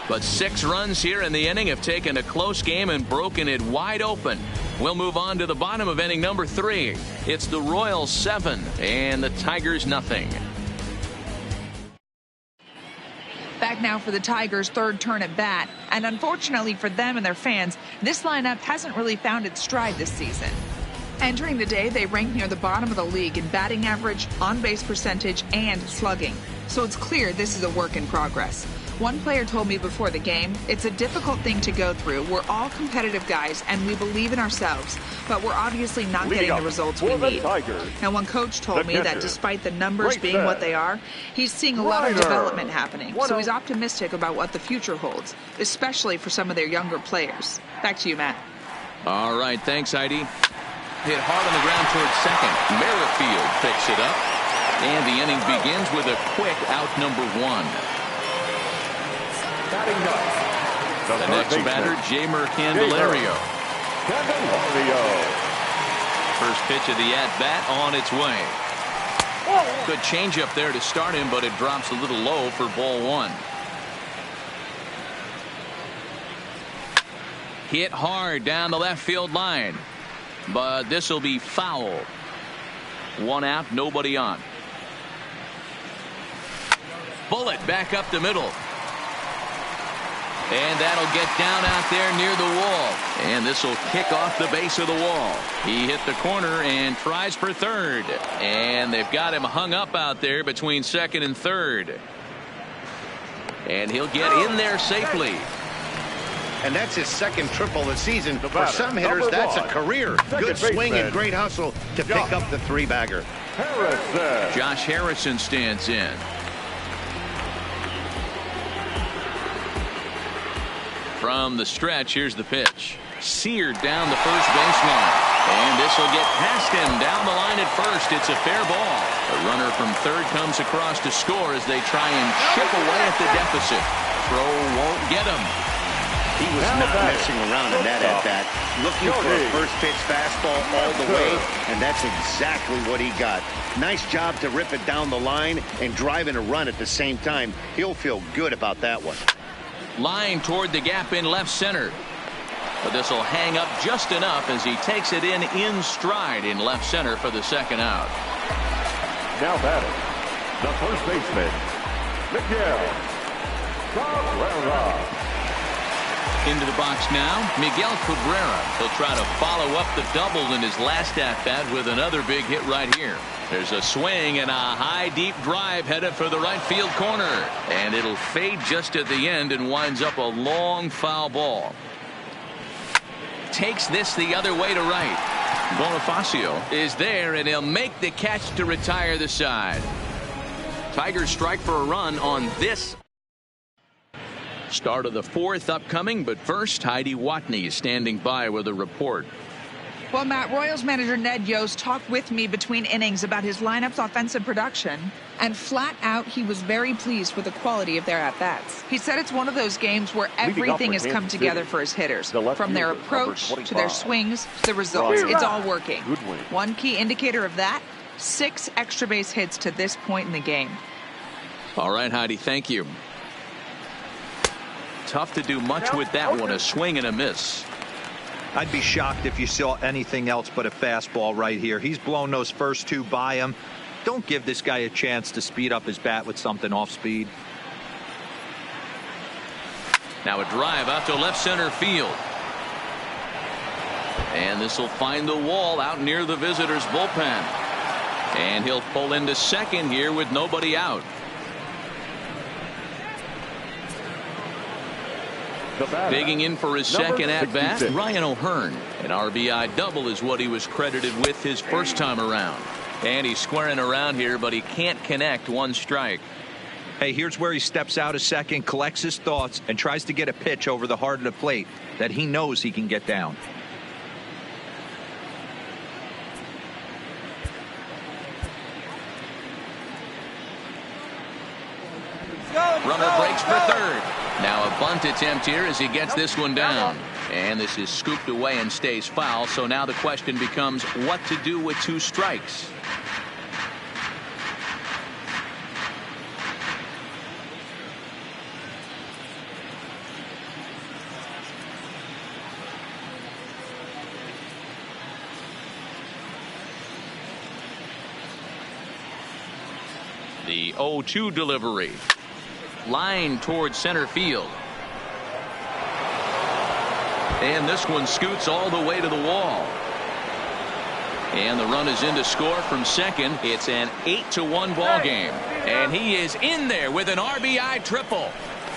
But 6 runs here in the inning have taken a close game and broken it wide open. We'll move on to the bottom of inning number 3. It's the Royals 7 and the Tigers nothing. Back now for the Tigers' third turn at bat. And unfortunately for them and their fans, this lineup hasn't really found its stride this season. Entering the day, they rank near the bottom of the league in batting average, on-base percentage, and slugging. So it's clear this is a work in progress. One player told me before the game, it's a difficult thing to go through. We're all competitive guys, and we believe in ourselves, but we're obviously not getting the results we need. And one coach told me that despite the numbers being what they are, he's seeing a lot of development happening. So he's optimistic about what the future holds, especially for some of their younger players. Back to you, Matt. All right, thanks, Heidi. Hit hard on the ground towards second. Merrifield picks it up, and the inning begins with a quick out number 1. The next batter, Jamer Candelario. First pitch of the at-bat on its way. Good changeup there to start him, but it drops a little low for ball 1. Hit hard down the left field line, but this will be foul. 1 out, nobody on. Bullet back up the middle. And that'll get down out there near the wall. And this will kick off the base of the wall. He hit the corner and tries for third. And they've got him hung up out there between second and third. And he'll get in there safely. And that's his second triple of the season. For some hitters, that's a career. Good swing and great hustle to pick up the 3-bagger. Josh Harrison stands in. From the stretch, here's the pitch. Seared down the first baseline. And this will get past him down the line at first. It's a fair ball. The runner from third comes across to score as they try and chip away at the deficit. Throw won't get him. He was not messing around in that at-bat. Looking for a first-pitch fastball all the way, and that's exactly what he got. Nice job to rip it down the line and drive in a run at the same time. He'll feel good about that one. Line toward the gap in left center. But this will hang up just enough as he takes it in stride in left center for the second out. Now batting, the first baseman, Miguel Cabrera. Into the box now, Miguel Cabrera. He'll try to follow up the double in his last at-bat with another big hit right here. There's a swing and a high, deep drive headed for the right field corner. And it'll fade just at the end and winds up a long foul ball. Takes this the other way to right. Bonifacio is there, and he'll make the catch to retire the side. Tigers strike for a run on this. Start of the 4th upcoming, but first, Heidi Watney standing by with a report. Well, Matt, Royals manager Ned Yost talked with me between innings about his lineup's offensive production, and flat out, he was very pleased with the quality of their at-bats. He said it's one of those games where everything has come together for his hitters, from their approach to their swings to the results. It's all working. One key indicator of that, 6 extra base hits to this point in the game. All right, Heidi, thank you. Tough to do much with that one, a swing and a miss. I'd be shocked if you saw anything else but a fastball right here. He's blown those first 2 by him. Don't give this guy a chance to speed up his bat with something off speed. Now a drive out to left center field. And this will find the wall out near the visitors' bullpen. And he'll pull into second here with nobody out. Digging in for his second at-bat, Ryan O'Hearn. An RBI double is what he was credited with his first time around. And he's squaring around here, but he can't connect. 1 strike. Hey, here's where he steps out a second, collects his thoughts, and tries to get a pitch over the heart of the plate that he knows he can get down. Runner breaks for third. Now a bunt attempt here as he gets this one down. And this is scooped away and stays foul. So now the question becomes what to do with 2 strikes. The 0-2 delivery. Line towards center field. And this one scoots all the way to the wall. And the run is in to score from second. It's an 8-1 ball game. And he is in there with an RBI triple.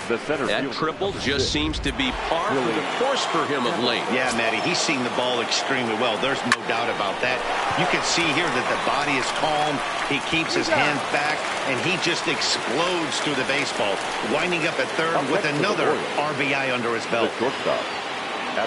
That triple just seems to be par for the course for him of late. Yeah, Matty, he's seeing the ball extremely well. There's no doubt about that. You can see here that the body is calm. He keeps his hands back, and he just explodes through the baseball, winding up at third with another RBI under his belt.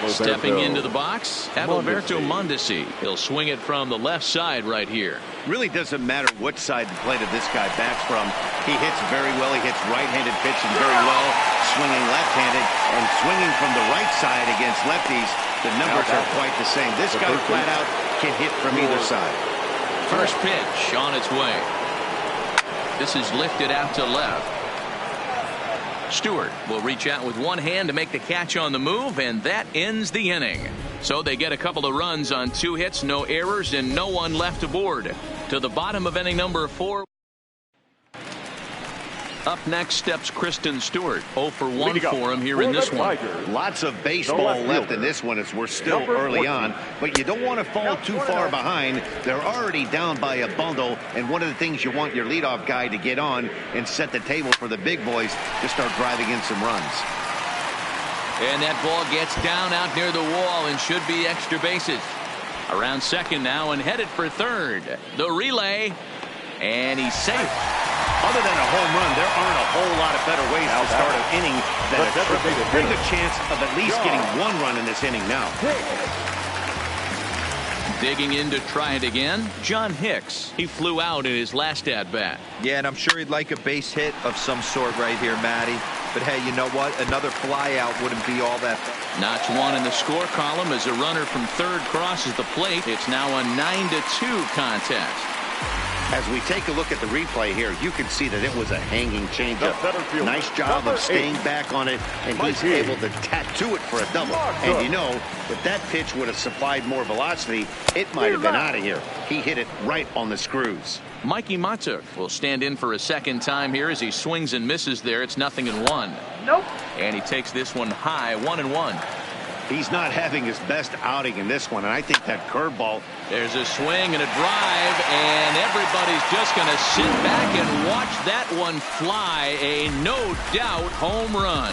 Stepping into the box, Adalberto Mondesi. He'll swing it from the left side right here. Really doesn't matter what side the plate of this guy bats from. He hits very well. He hits right-handed pitching very well, swinging left-handed, and swinging from the right side against lefties. The numbers are quite the same. This guy flat out can hit from either side. First pitch on its way. This is lifted out to left. Stewart will reach out with one hand to make the catch on the move, and that ends the inning. So they get a couple of runs on 2 hits, no errors, and no one left aboard. To the bottom of inning number 4. Up next steps Kristen Stewart. 0 for 1 for him here in this one. Lots of baseball left in this one as we're still early on, but you don't want to fall too far behind. They're already down by a bundle, and one of the things you want your leadoff guy to get on and set the table for the big boys to start driving in some runs. And that ball gets down out near the wall and should be extra bases. Around second now and headed for third. The relay, and he's safe. Other than a home run, there aren't a whole lot of better ways to start an inning than a triple. Pretty good chance of at least getting 1 run in this inning now. Digging in to try it again, John Hicks. He flew out in his last at-bat. Yeah, and I'm sure he'd like a base hit of some sort right here, Matty. But hey, you know what? Another flyout wouldn't be all that. Notch 1 in the score column as a runner from third crosses the plate. It's now a 9-2 contest. As we take a look at the replay here, you can see that it was a hanging changeup. Nice job of staying back on it, and he's able to tattoo it for a double. And you know, if that pitch would have supplied more velocity, it might have been out of here. He hit it right on the screws. Mikey Matuk will stand in for a second time here as he swings and misses there. It's 0-1. Nope. And he takes this one high, 1-1. He's not having his best outing in this one, and I think that curveball. There's a swing and a drive, and everybody's just going to sit back and watch that one fly. A no-doubt home run.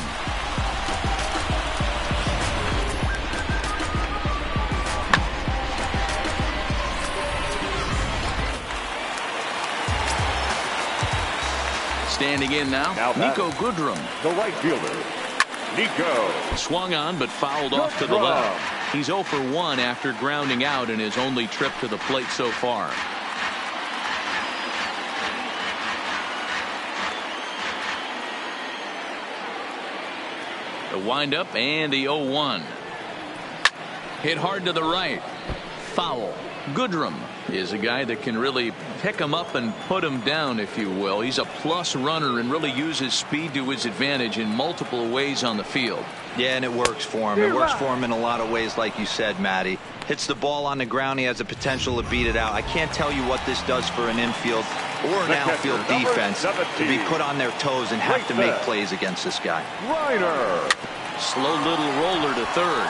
Standing in now Nico Goodrum. The right fielder, Nico. Swung on but fouled off to the left. He's 0 for 1 after grounding out in his only trip to the plate so far. The windup and the 0-1. Hit hard to the right. Foul. Goodrum is a guy that can really pick him up and put him down, if you will. He's a plus runner and really uses speed to his advantage in multiple ways on the field. Yeah, and it works for him. It works for him in a lot of ways, like you said, Matty. Hits the ball on the ground. He has the potential to beat it out. I can't tell you what this does for an infield or an outfield defense to be put on their toes and have to make plays against this guy. Reiner. Slow little roller to third.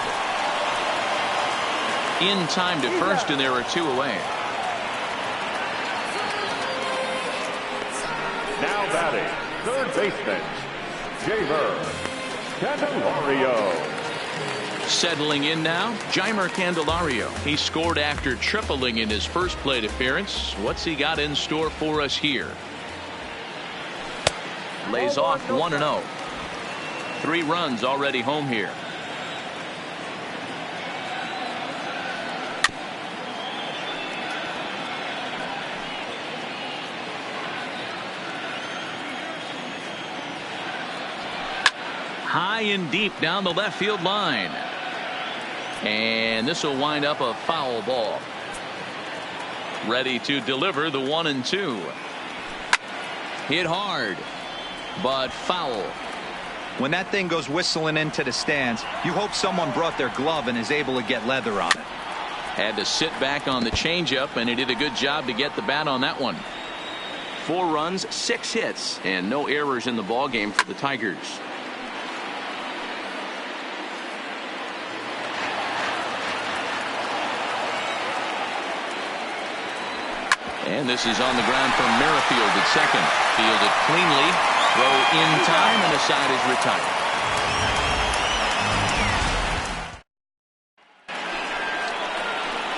In time to first, and there are 2 away. Now batting, third baseman, Jeimer Candelario. Settling in now, Jeimer Candelario. He scored after tripling in his first plate appearance. What's he got in store for us here? Lays off 1-0. 3 runs already home here. High and deep down the left field line. And this will wind up a foul ball. Ready to deliver the 1-2. Hit hard, but foul. When that thing goes whistling into the stands, you hope someone brought their glove and is able to get leather on it. Had to sit back on the changeup, and he did a good job to get the bat on that one. 4 runs, 6 hits, and no errors in the ballgame for the Tigers. And this is on the ground from Merrifield at second. Fielded cleanly. Throw in time, and the side is retired.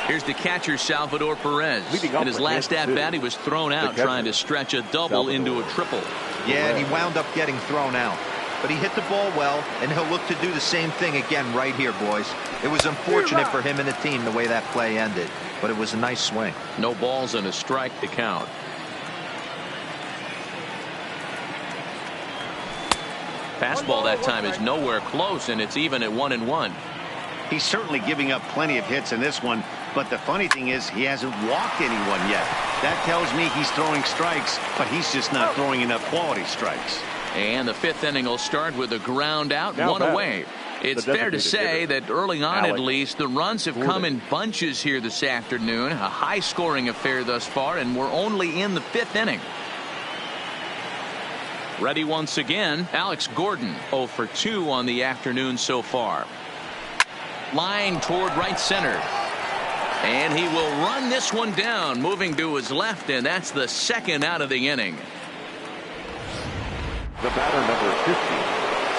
Here's the catcher, Salvador Perez. In his last at-bat, he was thrown out trying to stretch a double into a triple. Yeah, and he wound up getting thrown out. But he hit the ball well, and he'll look to do the same thing again right here, boys. It was unfortunate for him and the team the way that play ended, but it was a nice swing. No balls and a strike to count. Fastball that time is nowhere close, and it's even at 1-1. He's certainly giving up plenty of hits in this one, but the funny thing is he hasn't walked anyone yet. That tells me he's throwing strikes, but he's just not throwing enough quality strikes. And the 5th inning will start with a ground out, one away. It's fair to say that early on, at least, the runs have come in bunches here this afternoon. A high-scoring affair thus far, and we're only in the 5th inning. Ready once again, Alex Gordon, 0 for 2 on the afternoon so far. Line toward right center. And he will run this one down, moving to his left, and that's the 2nd out of the inning. The batter, number 50.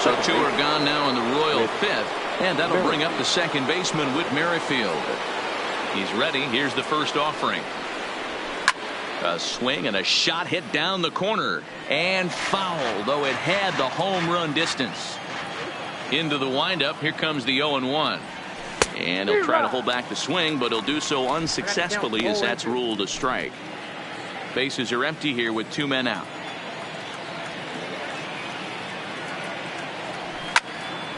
So 2 are gone now in the Royal 5th, and that'll bring up the second baseman, Whit Merrifield. He's ready. Here's the first offering. A swing and a shot hit down the corner, and foul, though it had the home run distance. Into the windup, here comes the 0-1. And he'll try to hold back the swing, but he'll do so unsuccessfully as that's ruled a strike. Bases are empty here with 2 men out.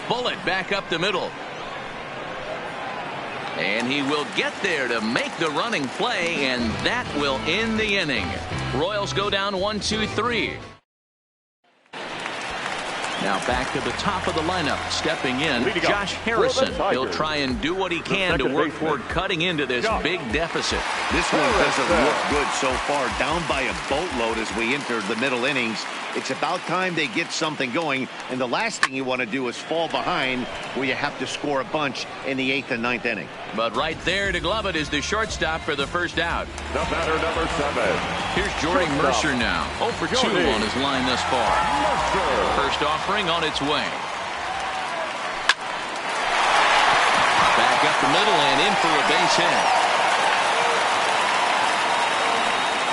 Bullet back up the middle. And he will get there to make the running play, and that will end the inning. Royals go down 1-2-3. Now back to the top of the lineup, stepping in, Josh Harrison. He'll try and do what he can to work toward cutting into this big deficit. This one doesn't look good so far. Down by a boatload as we enter the middle innings. It's about time they get something going, and the last thing you want to do is fall behind where you have to score a bunch in the 8th and 9th inning. But right there to glove it is the shortstop for the first out. The batter, number 7. Here's Jordy Mercer now. 0 for 2 on his line thus far. First offering on its way. Back up the middle and in for a base hit.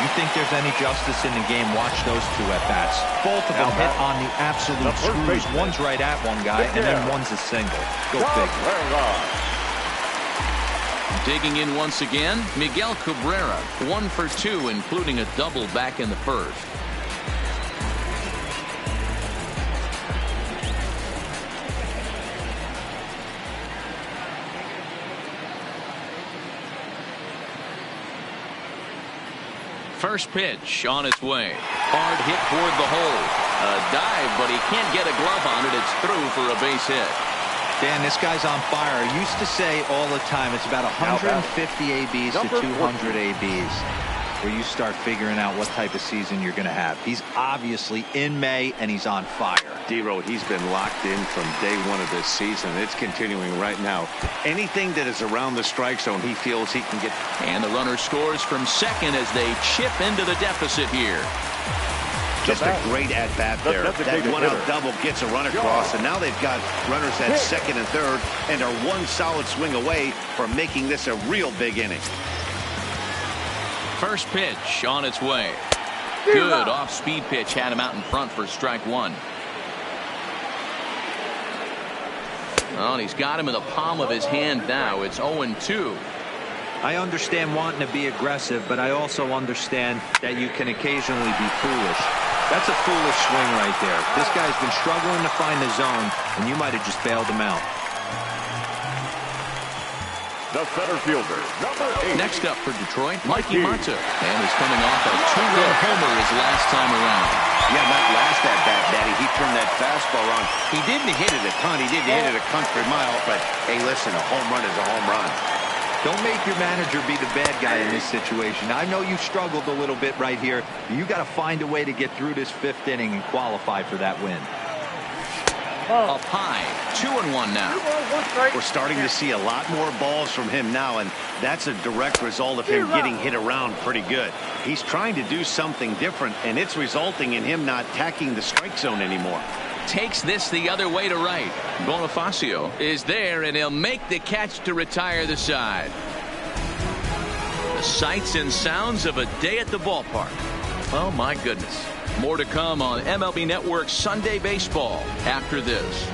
You think there's any justice in the game, watch those 2 at-bats. Both of them hit on the absolute screws. One's right at one guy, and then one's a single. Go figure. Digging in once again, Miguel Cabrera, 1 for 2, including a double back in the first. First pitch on its way. Hard hit toward the hole. A dive, but he can't get a glove on it. It's through for a base hit. Dan, this guy's on fire. I used to say all the time, it's about 150 ABs to 200 ABs where you start figuring out what type of season you're going to have. He's obviously in May, and he's on fire. D-Row, he's been locked in from day 1 of this season. It's continuing right now. Anything that is around the strike zone, he feels he can get. And the runner scores from second as they chip into the deficit here. Just a great at-bat there. That one-out double gets a run across, and now they've got runners at second and third, and are one solid swing away from making this a real big inning. First pitch on its way. Good off-speed pitch, had him out in front for strike 1. Well, and he's got him in the palm of his hand now. It's 0-2. I understand wanting to be aggressive, but I also understand that you can occasionally be foolish. That's a foolish swing right there. This guy's been struggling to find the zone, and you might have just bailed him out. The center fielder, number 8. Next up for Detroit, Mikey Mata. And he's coming off a 2-run homer his last time around. Yeah, not last at-bat, Daddy. He turned that fastball on. He didn't hit it a ton. He didn't hit it a country mile, but, hey, listen, a home run is a home run. Don't make your manager be the bad guy in this situation. I know you struggled a little bit right here. You got to find a way to get through this 5th inning and qualify for that win. Up high, 2-1 now. We're starting to see a lot more balls from him now, and that's a direct result of him getting hit around pretty good. He's trying to do something different, and it's resulting in him not attacking the strike zone anymore. Takes this the other way to right. Bonifacio is there, and he'll make the catch to retire the side. The sights and sounds of a day at the ballpark. Oh, my goodness. More to come on MLB Network Sunday Baseball after this.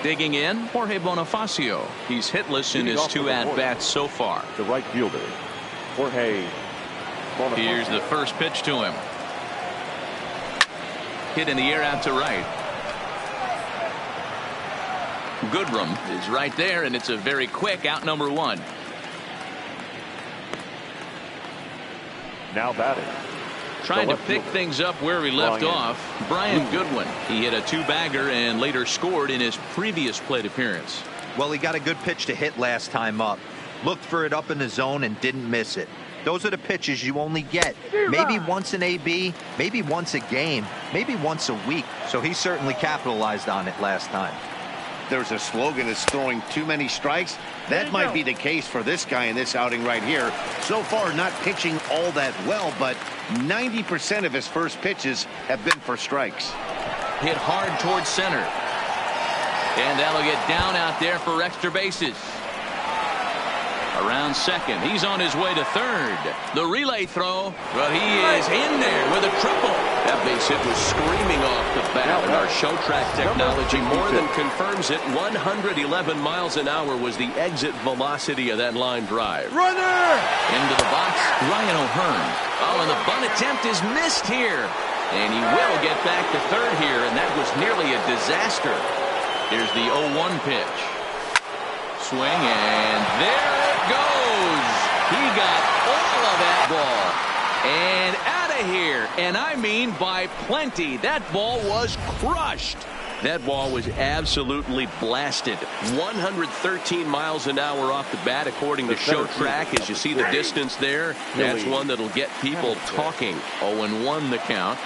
Digging in, Jorge Bonifacio. He's hitless in his 2 at-bats so far. The right fielder, Jorge Bonifacio. Here's the first pitch to him. Hit in the air out to right. Goodrum is right there, and it's a very quick out number 1. Now batting. Trying to pick things up where he left off. Brian Goodwin. He hit a 2-bagger and later scored in his previous plate appearance. Well, he got a good pitch to hit last time up. Looked for it up in the zone and didn't miss it. Those are the pitches you only get maybe once an AB, maybe once a game, maybe once a week. So he certainly capitalized on it last time. There's a slogan that's throwing too many strikes. That might be the case for this guy in this outing right here. So far, not pitching all that well, but 90% of his first pitches have been for strikes. Hit hard towards center. And that'll get down out there for extra bases. Around second. He's on his way to third. The relay throw, but he is in there with a triple. That base hit was screaming off the bat, and our show track technology more than confirms it. 111 miles an hour was the exit velocity of that line drive. Runner! Into the box, Ryan O'Hearn. Oh, and the bunt attempt is missed here. And he will get back to third here, and that was nearly a disaster. Here's the 0-1 pitch. Swing, and there it goes. He got all of that ball. And out of here. And I mean by plenty. That ball was crushed. That ball was absolutely blasted. 113 miles an hour off the bat, according to Show Track. As you see the distance there, that's one that'll get people talking. 0-1 the count.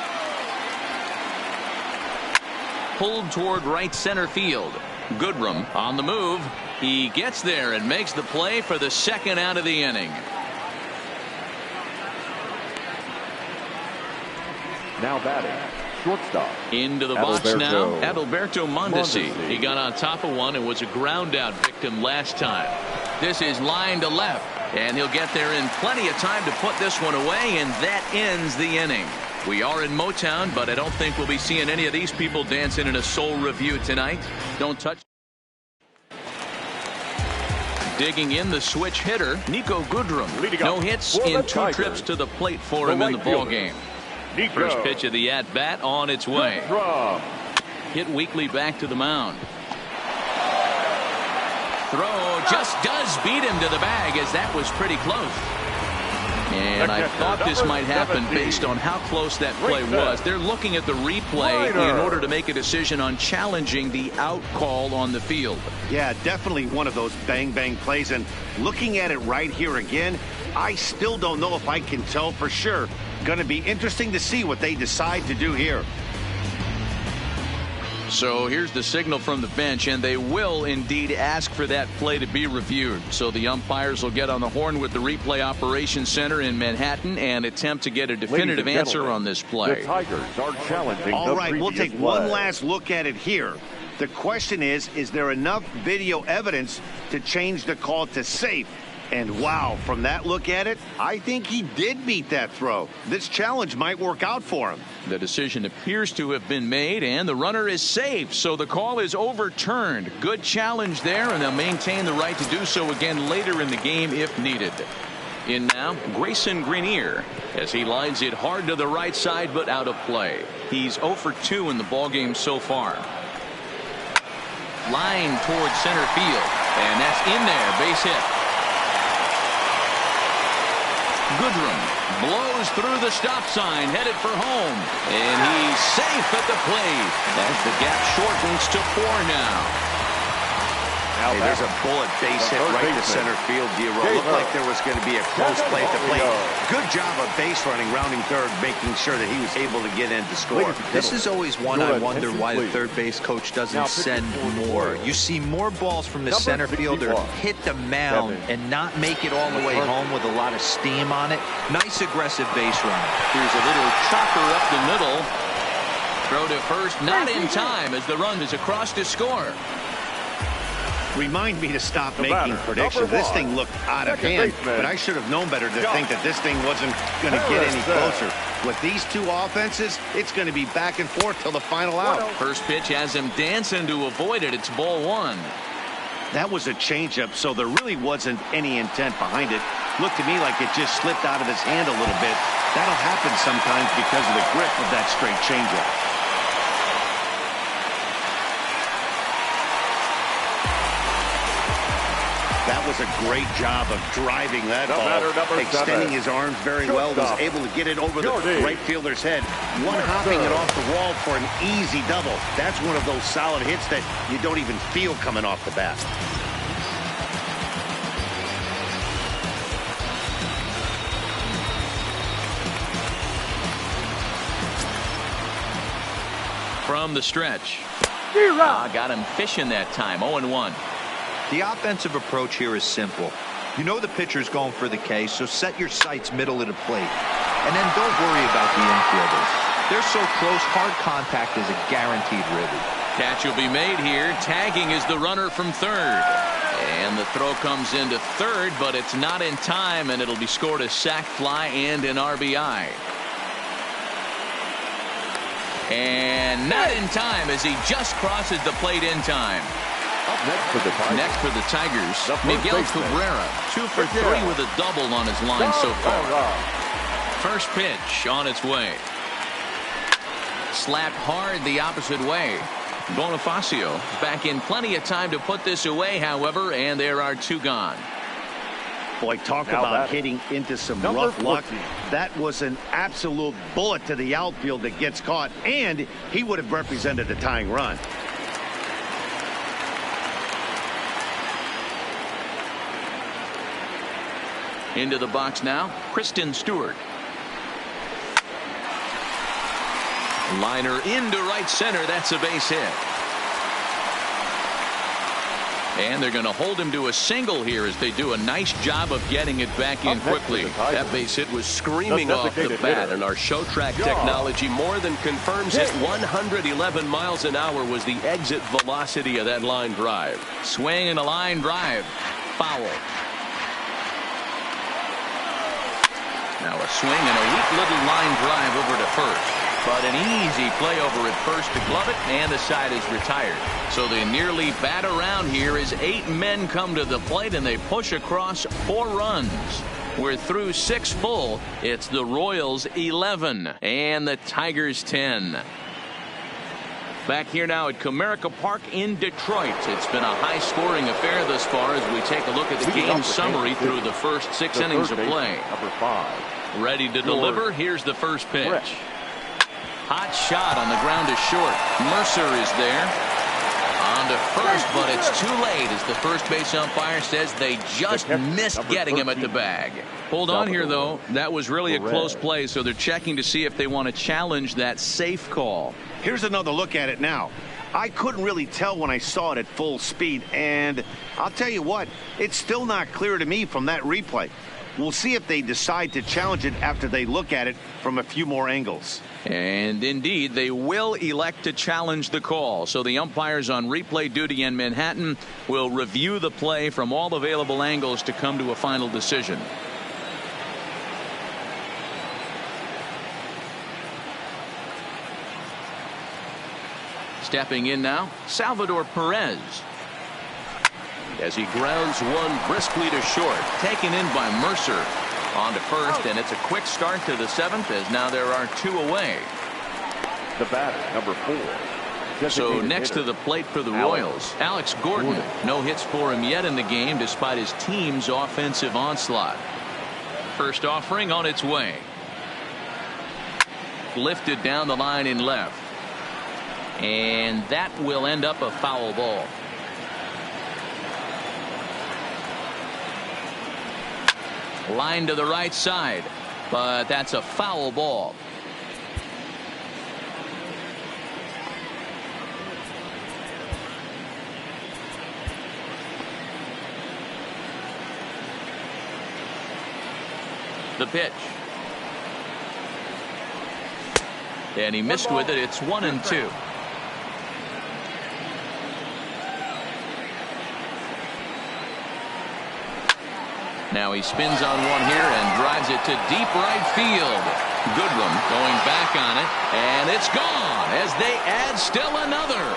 Pulled toward right center field. Goodrum on the move. He gets there and makes the play for the second out of the inning. Now batting, shortstop. Into the box now, Adalberto Mondesi. He got on top of one and was a ground out victim last time. This is line to left, and he'll get there in plenty of time to put this one away, and that ends the inning. We are in Motown, but I don't think we'll be seeing any of these people dancing in a soul review tonight. Don't touch. Digging in, the switch hitter, Nico Goodrum. No hits in 2 trips to the plate for him in the ball game. First pitch of the at-bat on its way. Hit weakly back to the mound. Throw just does beat him to the bag, as that was pretty close. And I thought this might happen based on how close that play was. They're looking at the replay in order to make a decision on challenging the out call on the field. Yeah, definitely one of those bang-bang plays. And looking at it right here again, I still don't know if I can tell for sure. Going to be interesting to see what they decide to do here. So here's the signal from the bench, and they will indeed ask for that play to be reviewed. So the umpires will get on the horn with the replay operations center in Manhattan and attempt to get a definitive answer on this play. The Tigers are challenging. All right, we'll take one last look at it here. The question is there enough video evidence to change the call to safe? And wow, from that look at it, I think he did beat that throw. This challenge might work out for him. The decision appears to have been made, and the runner is safe, so the call is overturned. Good challenge there, and they'll maintain the right to do so again later in the game if needed. In now, Grayson Greenier, as he lines it hard to the right side, but out of play. He's 0 for 2 in the ballgame so far. Line towards center field, and that's in there, base hit. Goodrum blows through the stop sign, headed for home, and he's safe at the plate as the gap shortens to 4 now. Hey, there's a bullet base hit right to center field, Dero. Looked like there was going to be a close play at the plate. Good job of base running, rounding third, making sure that he was able to get in to score. This is always one I wonder why the third base coach doesn't send more. You see more balls from the center fielder hit the mound and not make it all the way home with a lot of steam on it. Nice aggressive base running. Here's a little chopper up the middle. Throw to first, not in time as the run is across to score. Remind me to stop making predictions. This thing looked out of hand, but I should have known better to think that this thing wasn't going to get any closer. With these two offenses, it's going to be back and forth till the final out. First pitch has him dancing to avoid it. It's ball one. That was a changeup, so there really wasn't any intent behind it. Looked to me like it just slipped out of his hand a little bit. That'll happen sometimes because of the grip of that straight changeup. That was a great job of driving that ball, extending his arms very well, was able to get it over the right fielder's head, one-hopping it off the wall for an easy double. That's one of those solid hits that you don't even feel coming off the bat. From the stretch. Got him fishing that time. 0-1. The offensive approach here is simple. You know the pitcher's going for the K, so set your sights middle of the plate. And then don't worry about the infielders. They're so close, hard contact is a guaranteed ribby. Catch will be made here. Tagging is the runner from third. And the throw comes into third, but it's not in time, and it'll be scored a sac fly and an RBI. And not in time as he just crosses the plate in time. Next for the Tigers, Miguel Cabrera, 2 for 3 with a double on his line so far. First pitch on its way. Slapped hard the opposite way. Bonifacio back in plenty of time to put this away, however, and there are 2 gone. Boy, talk about hitting into some rough luck. That was an absolute bullet to the outfield that gets caught, and he would have represented a tying run. Into the box now, Kristen Stewart. Liner into right center. That's a base hit. And they're going to hold him to a single here as they do a nice job of getting it back in quickly. That base hit was screaming off the bat, and our show track technology more than confirms it. 111 miles an hour was the exit velocity of that line drive. Swing and a line drive. Foul. Now a swing and a weak little line drive over to first. But an easy play over at first to glove it, and the side is retired. So they nearly bat around here as 8 men come to the plate, and they push across 4 runs. We're through 6 full. It's the Royals 11 and the Tigers 10. Back here now at Comerica Park in Detroit. It's been a high-scoring affair thus far as we take a look at the game summary through the first 6 innings of play. Number 5. Ready to deliver. Here's the first pitch. Hot shot on the ground is short. Mercer is there. On to first, but it's too late as the first base umpire says they just missed getting him at the bag. Hold on here, though. That was really a close play, so they're checking to see if they want to challenge that safe call. Here's another look at it now. I couldn't really tell when I saw it at full speed, and I'll tell you what, it's still not clear to me from that replay. We'll see if they decide to challenge it after they look at it from a few more angles. And indeed, they will elect to challenge the call. So the umpires on replay duty in Manhattan will review the play from all available angles to come to a final decision. Stepping in now, Salvador Perez. As he grounds one briskly to short, taken in by Mercer. On to first, and it's a quick start to the 7th as now there are 2 away. The batter, number 4. So next to the plate for the Royals, Alex Gordon. No hits for him yet in the game despite his team's offensive onslaught. First offering on its way. Lifted down the line in left. And that will end up a foul ball. Line to the right side, but that's a foul ball. The pitch. And he missed with it. It's 1-2. Now he spins on one here and drives it to deep right field. Goodrum going back on it, and it's gone as they add still another.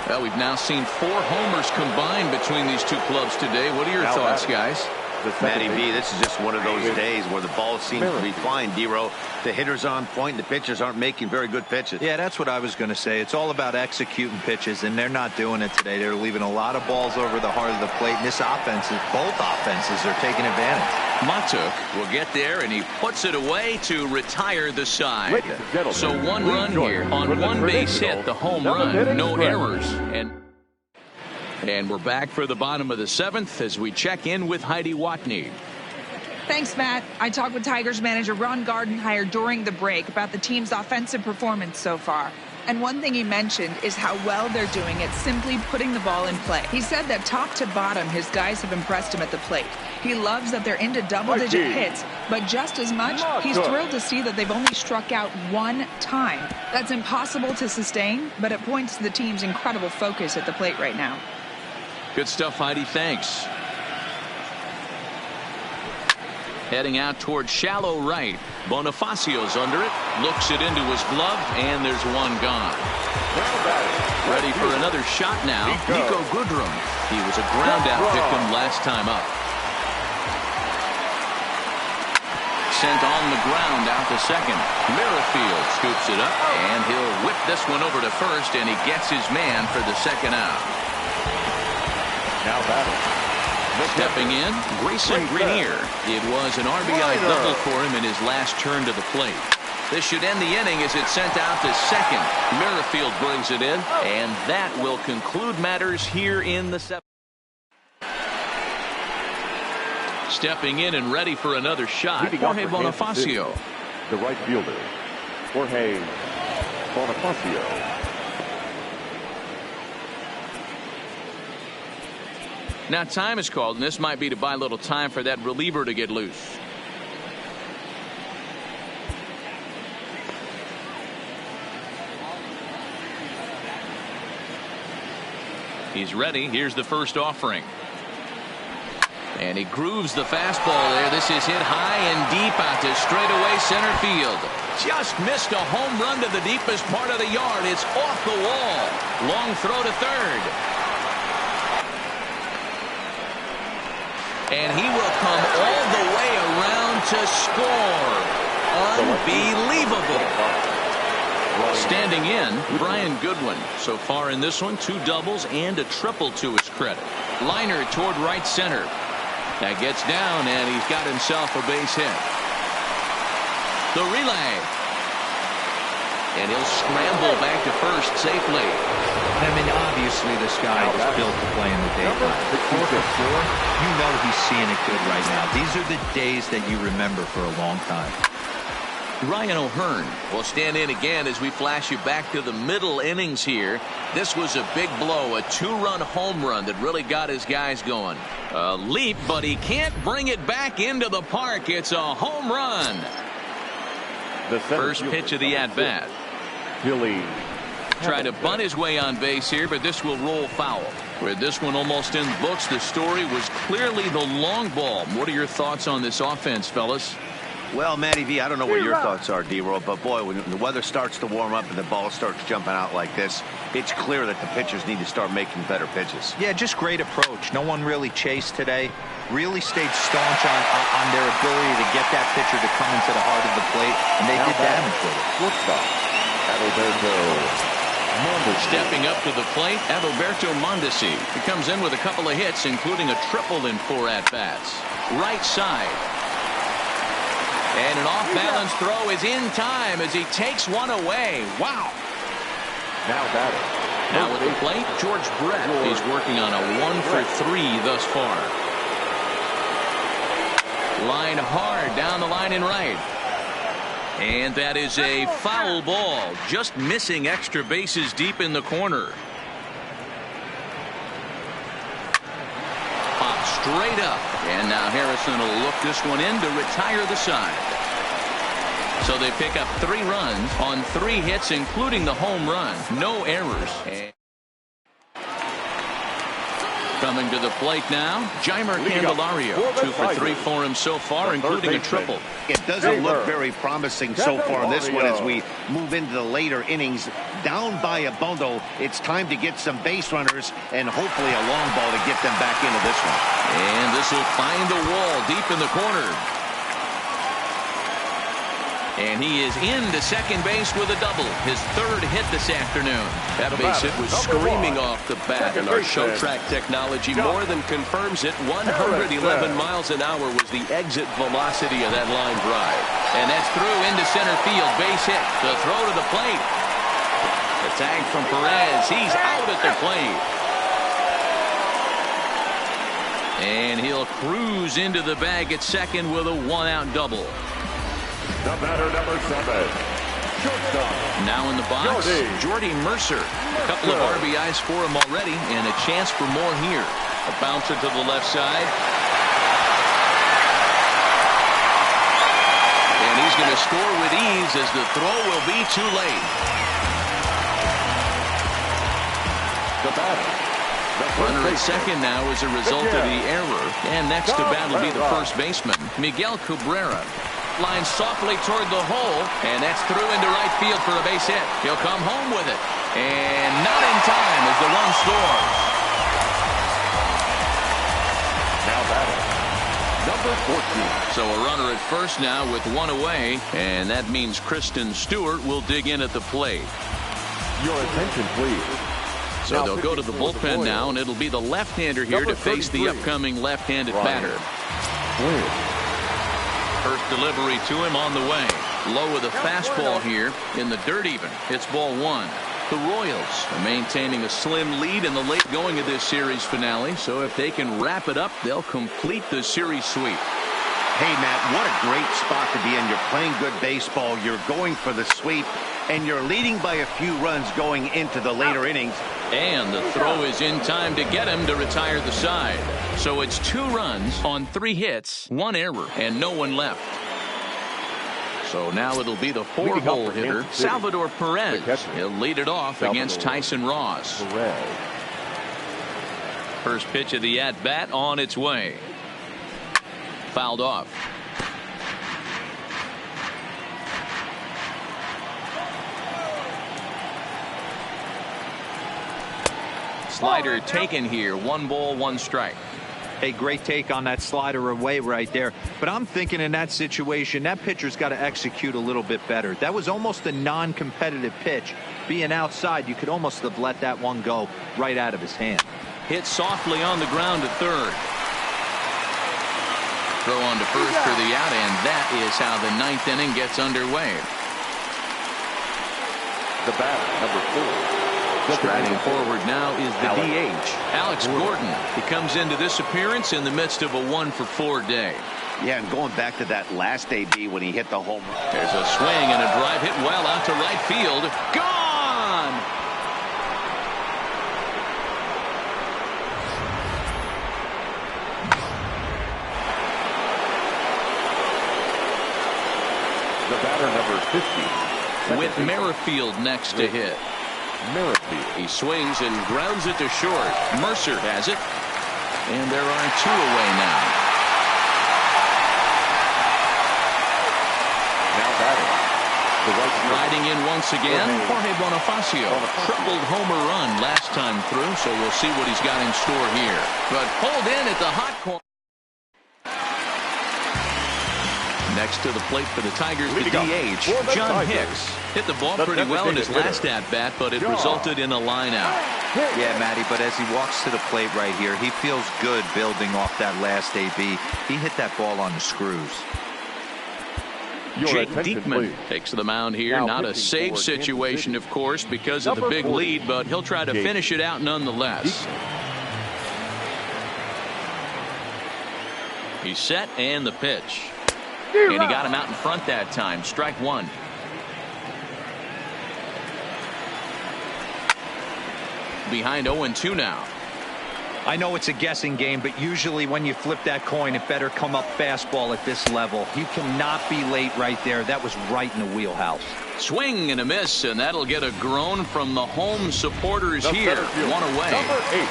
Well, we've now seen 4 homers combined between these two clubs today. What are your thoughts, guys? Matty B, this is just one of those days where the ball seems to be flying, D-Row. The hitters on point, the pitchers aren't making very good pitches. Yeah, that's what I was going to say. It's all about executing pitches, and they're not doing it today. They're leaving a lot of balls over the heart of the plate, and this offense, both offenses are taking advantage. Matuk will get there, and he puts it away to retire the side. So 1 run here on 1 base hit, the home run, no errors. And we're back for the bottom of the 7th as we check in with Heidi Watney. Thanks, Matt. I talked with Tigers manager Ron Gardenhire during the break about the team's offensive performance so far. And one thing he mentioned is how well they're doing at simply putting the ball in play. He said that top to bottom, his guys have impressed him at the plate. He loves that they're into double-digit hits, but just as much, he's thrilled to see that they've only struck out 1 time. That's impossible to sustain, but it points to the team's incredible focus at the plate right now. Good stuff, Heidi. Thanks. Heading out towards shallow right. Bonifacio's under it. Looks it into his glove, and there's 1 gone. Ready for another shot now. Nico Goodrum. He was a ground-out victim last time up. Sent on the ground out to second. Merrifield scoops it up, and he'll whip this one over to first, and he gets his man for the second out. Now batting. Stepping in, Grayson Grenier. It was an RBI double for him in his last turn to the plate. This should end the inning as it's sent out to second. Merrifield brings it in, and that will conclude matters here in the 7th. Stepping in and ready for another shot, Jorge Bonifacio. The right fielder, Jorge Bonifacio. Now time is called, and this might be to buy a little time for that reliever to get loose. He's ready. Here's the first offering. And he grooves the fastball there. This is hit high and deep out to straightaway center field. Just missed a home run to the deepest part of the yard. It's off the wall. Long throw to third. And he will come all the way around to score. Unbelievable. Standing in, Brian Goodwin. So far in this one, 2 doubles and a triple to his credit. Liner toward right center. That gets down, and he's got himself a base hit. The relay. And he'll scramble back to first safely. I mean, obviously this guy is built to play in the daytime. 4 for 4, you know he's seeing it good right now. These are the days that you remember for a long time. Ryan O'Hearn will stand in again as we flash you back to the middle innings here. This was a big blow, a 2-run home run that really got his guys going. A leap, but he can't bring it back into the park. It's a home run. First pitch of the at-bat. Billy Tried to bunt his way on base here, but this will roll foul. With this one almost in the books, the story was clearly the long ball. What are your thoughts on this offense, fellas? Well, Matty V, I don't know what your thoughts are, D-Roll, but boy, when the weather starts to warm up and the ball starts jumping out like this, it's clear that the pitchers need to start making better pitches. Yeah, just great approach. No one really chased today. Really stayed staunch on their ability to get that pitcher to come into the heart of the plate, and they did damage with it. Shortstop, Adalberto. Stepping up to the plate, Adalberto Mondesi. He comes in with a couple of hits, including a triple in 4 at-bats. Right side. And an off-balance throw is in time as he takes one away. Wow. Now batting. Now with the plate, George Brett. He's working on a 1 for 3 thus far. Line hard down the line and right. And that is a foul ball. Just missing extra bases deep in the corner. Pop straight up. And now Harrison will look this one in to retire the side. So they pick up 3 runs on 3 hits, including the home run. No errors. Coming to the plate now, Jeimer Candelario. 2 for 3 for him so far, including a triple. It doesn't look very promising so far in this one as we move into the later innings. Down by a bundle, it's time to get some base runners and hopefully a long ball to get them back into this one. And this will find the wall deep in the corner. And he is into second base with a double. His 3rd hit this afternoon. That base hit was screaming off the bat, and our show track technology more than confirms it. 111 miles an hour was the exit velocity of that line drive. And that's through into center field. Base hit. The throw to the plate. The tag from Perez. He's out at the plate. And he'll cruise into the bag at second with a 1-out double. The batter, number 7. Shortstop. Now in the box, Jordy Mercer. A couple of RBIs for him already, and a chance for more here. A bouncer to the left side. And he's going to score with ease as the throw will be too late. The batter. Runner at second now as a result of the error. And next to bat will be the first baseman, Miguel Cabrera. Line softly toward the hole, and that's through into right field for a base hit. He'll come home with it, and not in time as the run scores. Now batting, number 14. So a runner at first now with 1 away, and that means Kristen Stewart will dig in at the plate. Your attention, please. So they'll go to the bullpen now, and it'll be the left-hander here to face the upcoming left-handed batter. First delivery to him on the way. Low with a fastball here in the dirt even. It's ball 1. The Royals are maintaining a slim lead in the late going of this series finale. So if they can wrap it up, they'll complete the series sweep. Hey, Matt, what a great spot to be in. You're playing good baseball. You're going for the sweep, and you're leading by a few runs going into the later innings. And the throw is in time to get him to retire the side. So it's 2 runs on 3 hits, 1 error, and no one left. So now it'll be the 4-hole hitter, Salvador Perez. He'll lead it off against Tyson Ross. First pitch of the at-bat on its way. Fouled off. Slider taken here. 1 ball, 1 strike. A great take on that slider away right there. But I'm thinking in that situation, that pitcher's got to execute a little bit better. That was almost a non-competitive pitch. Being outside, you could almost have let that one go right out of his hand. Hit softly on the ground at third. Throw on to first for the out, and that is how the 9th inning gets underway. The batter, number 4. Striding forward now is the DH, Alex Gordon. He comes into this appearance in the midst of a 1-for-4 day. Yeah, and going back to that last AB when he hit the home run. There's a swing and a drive hit well out to right field. Gone! The batter, number 50. With Merrifield next to hit. He swings and grounds it to short. Mercer has it. And there are 2 away now. Now batting. The right riding in once again, Jorge Bonifacio. Tripled homer run last time through, so we'll see what he's got in store here. But pulled in at the hot corner. Next to the plate for the Tigers, the DH, John Hicks. Hit the ball pretty well in his last at-bat, but it resulted in a line-out. Yeah, Matty, but as he walks to the plate right here, he feels good building off that last AB. He hit that ball on the screws. Jake Diekman takes the mound here. Not a save situation, of course, because of the big lead, but he'll try to finish it out nonetheless. He's set and the pitch. And he got him out in front that time. Strike one. Behind 0-2 now. I know it's a guessing game, but usually when you flip that coin, it better come up fastball at this level. You cannot be late right there. That was right in the wheelhouse. Swing and a miss, and that'll get a groan from the home supporters here. One away. Number 8.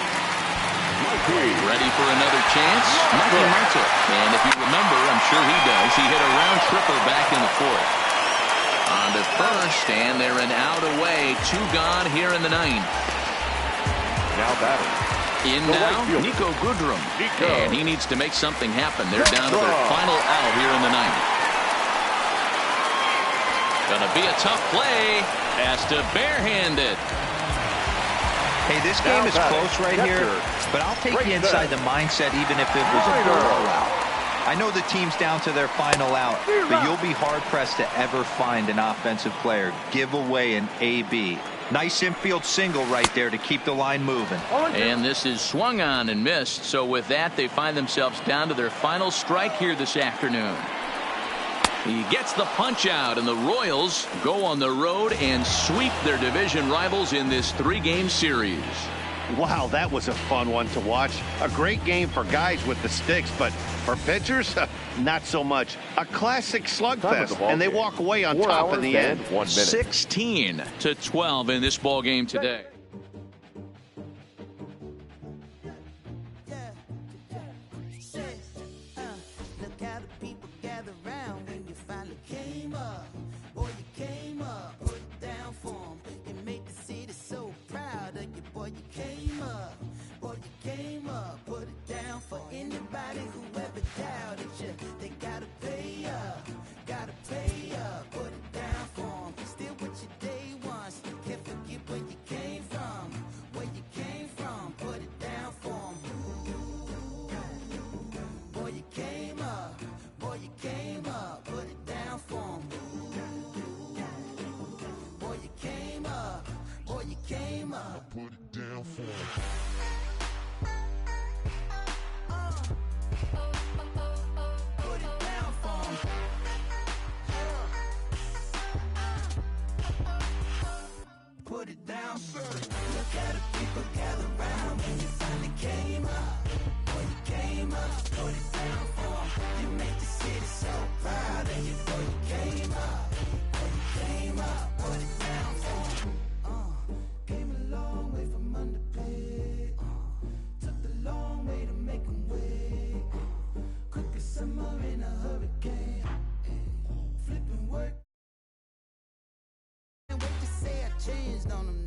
Ready for another chance? Mikey Martel. And if you remember, I'm sure he does, he hit a round tripper back in the fourth. On to first, and they're an out away. 2 gone here in the ninth. Now batting. In now, Nico Goodrum. And he needs to make something happen. They're down to their final out here in the ninth. Gonna be a tough play. Has to barehand it. Hey, this game is close right here, but I'll take you inside the mindset even if it was a blowout. I know the team's down to their final out, but you'll be hard-pressed to ever find an offensive player give away an AB. Nice infield single right there to keep the line moving. And this is swung on and missed. So with that, they find themselves down to their final strike here this afternoon. He gets the punch out, and the Royals go on the road and sweep their division rivals in this 3-game series. Wow, that was a fun one to watch. A great game for guys with the sticks, but for pitchers, not so much. A classic slugfest, and they walk away on top in the end. 1 minute. 16-12 in this ball game today. Changed on them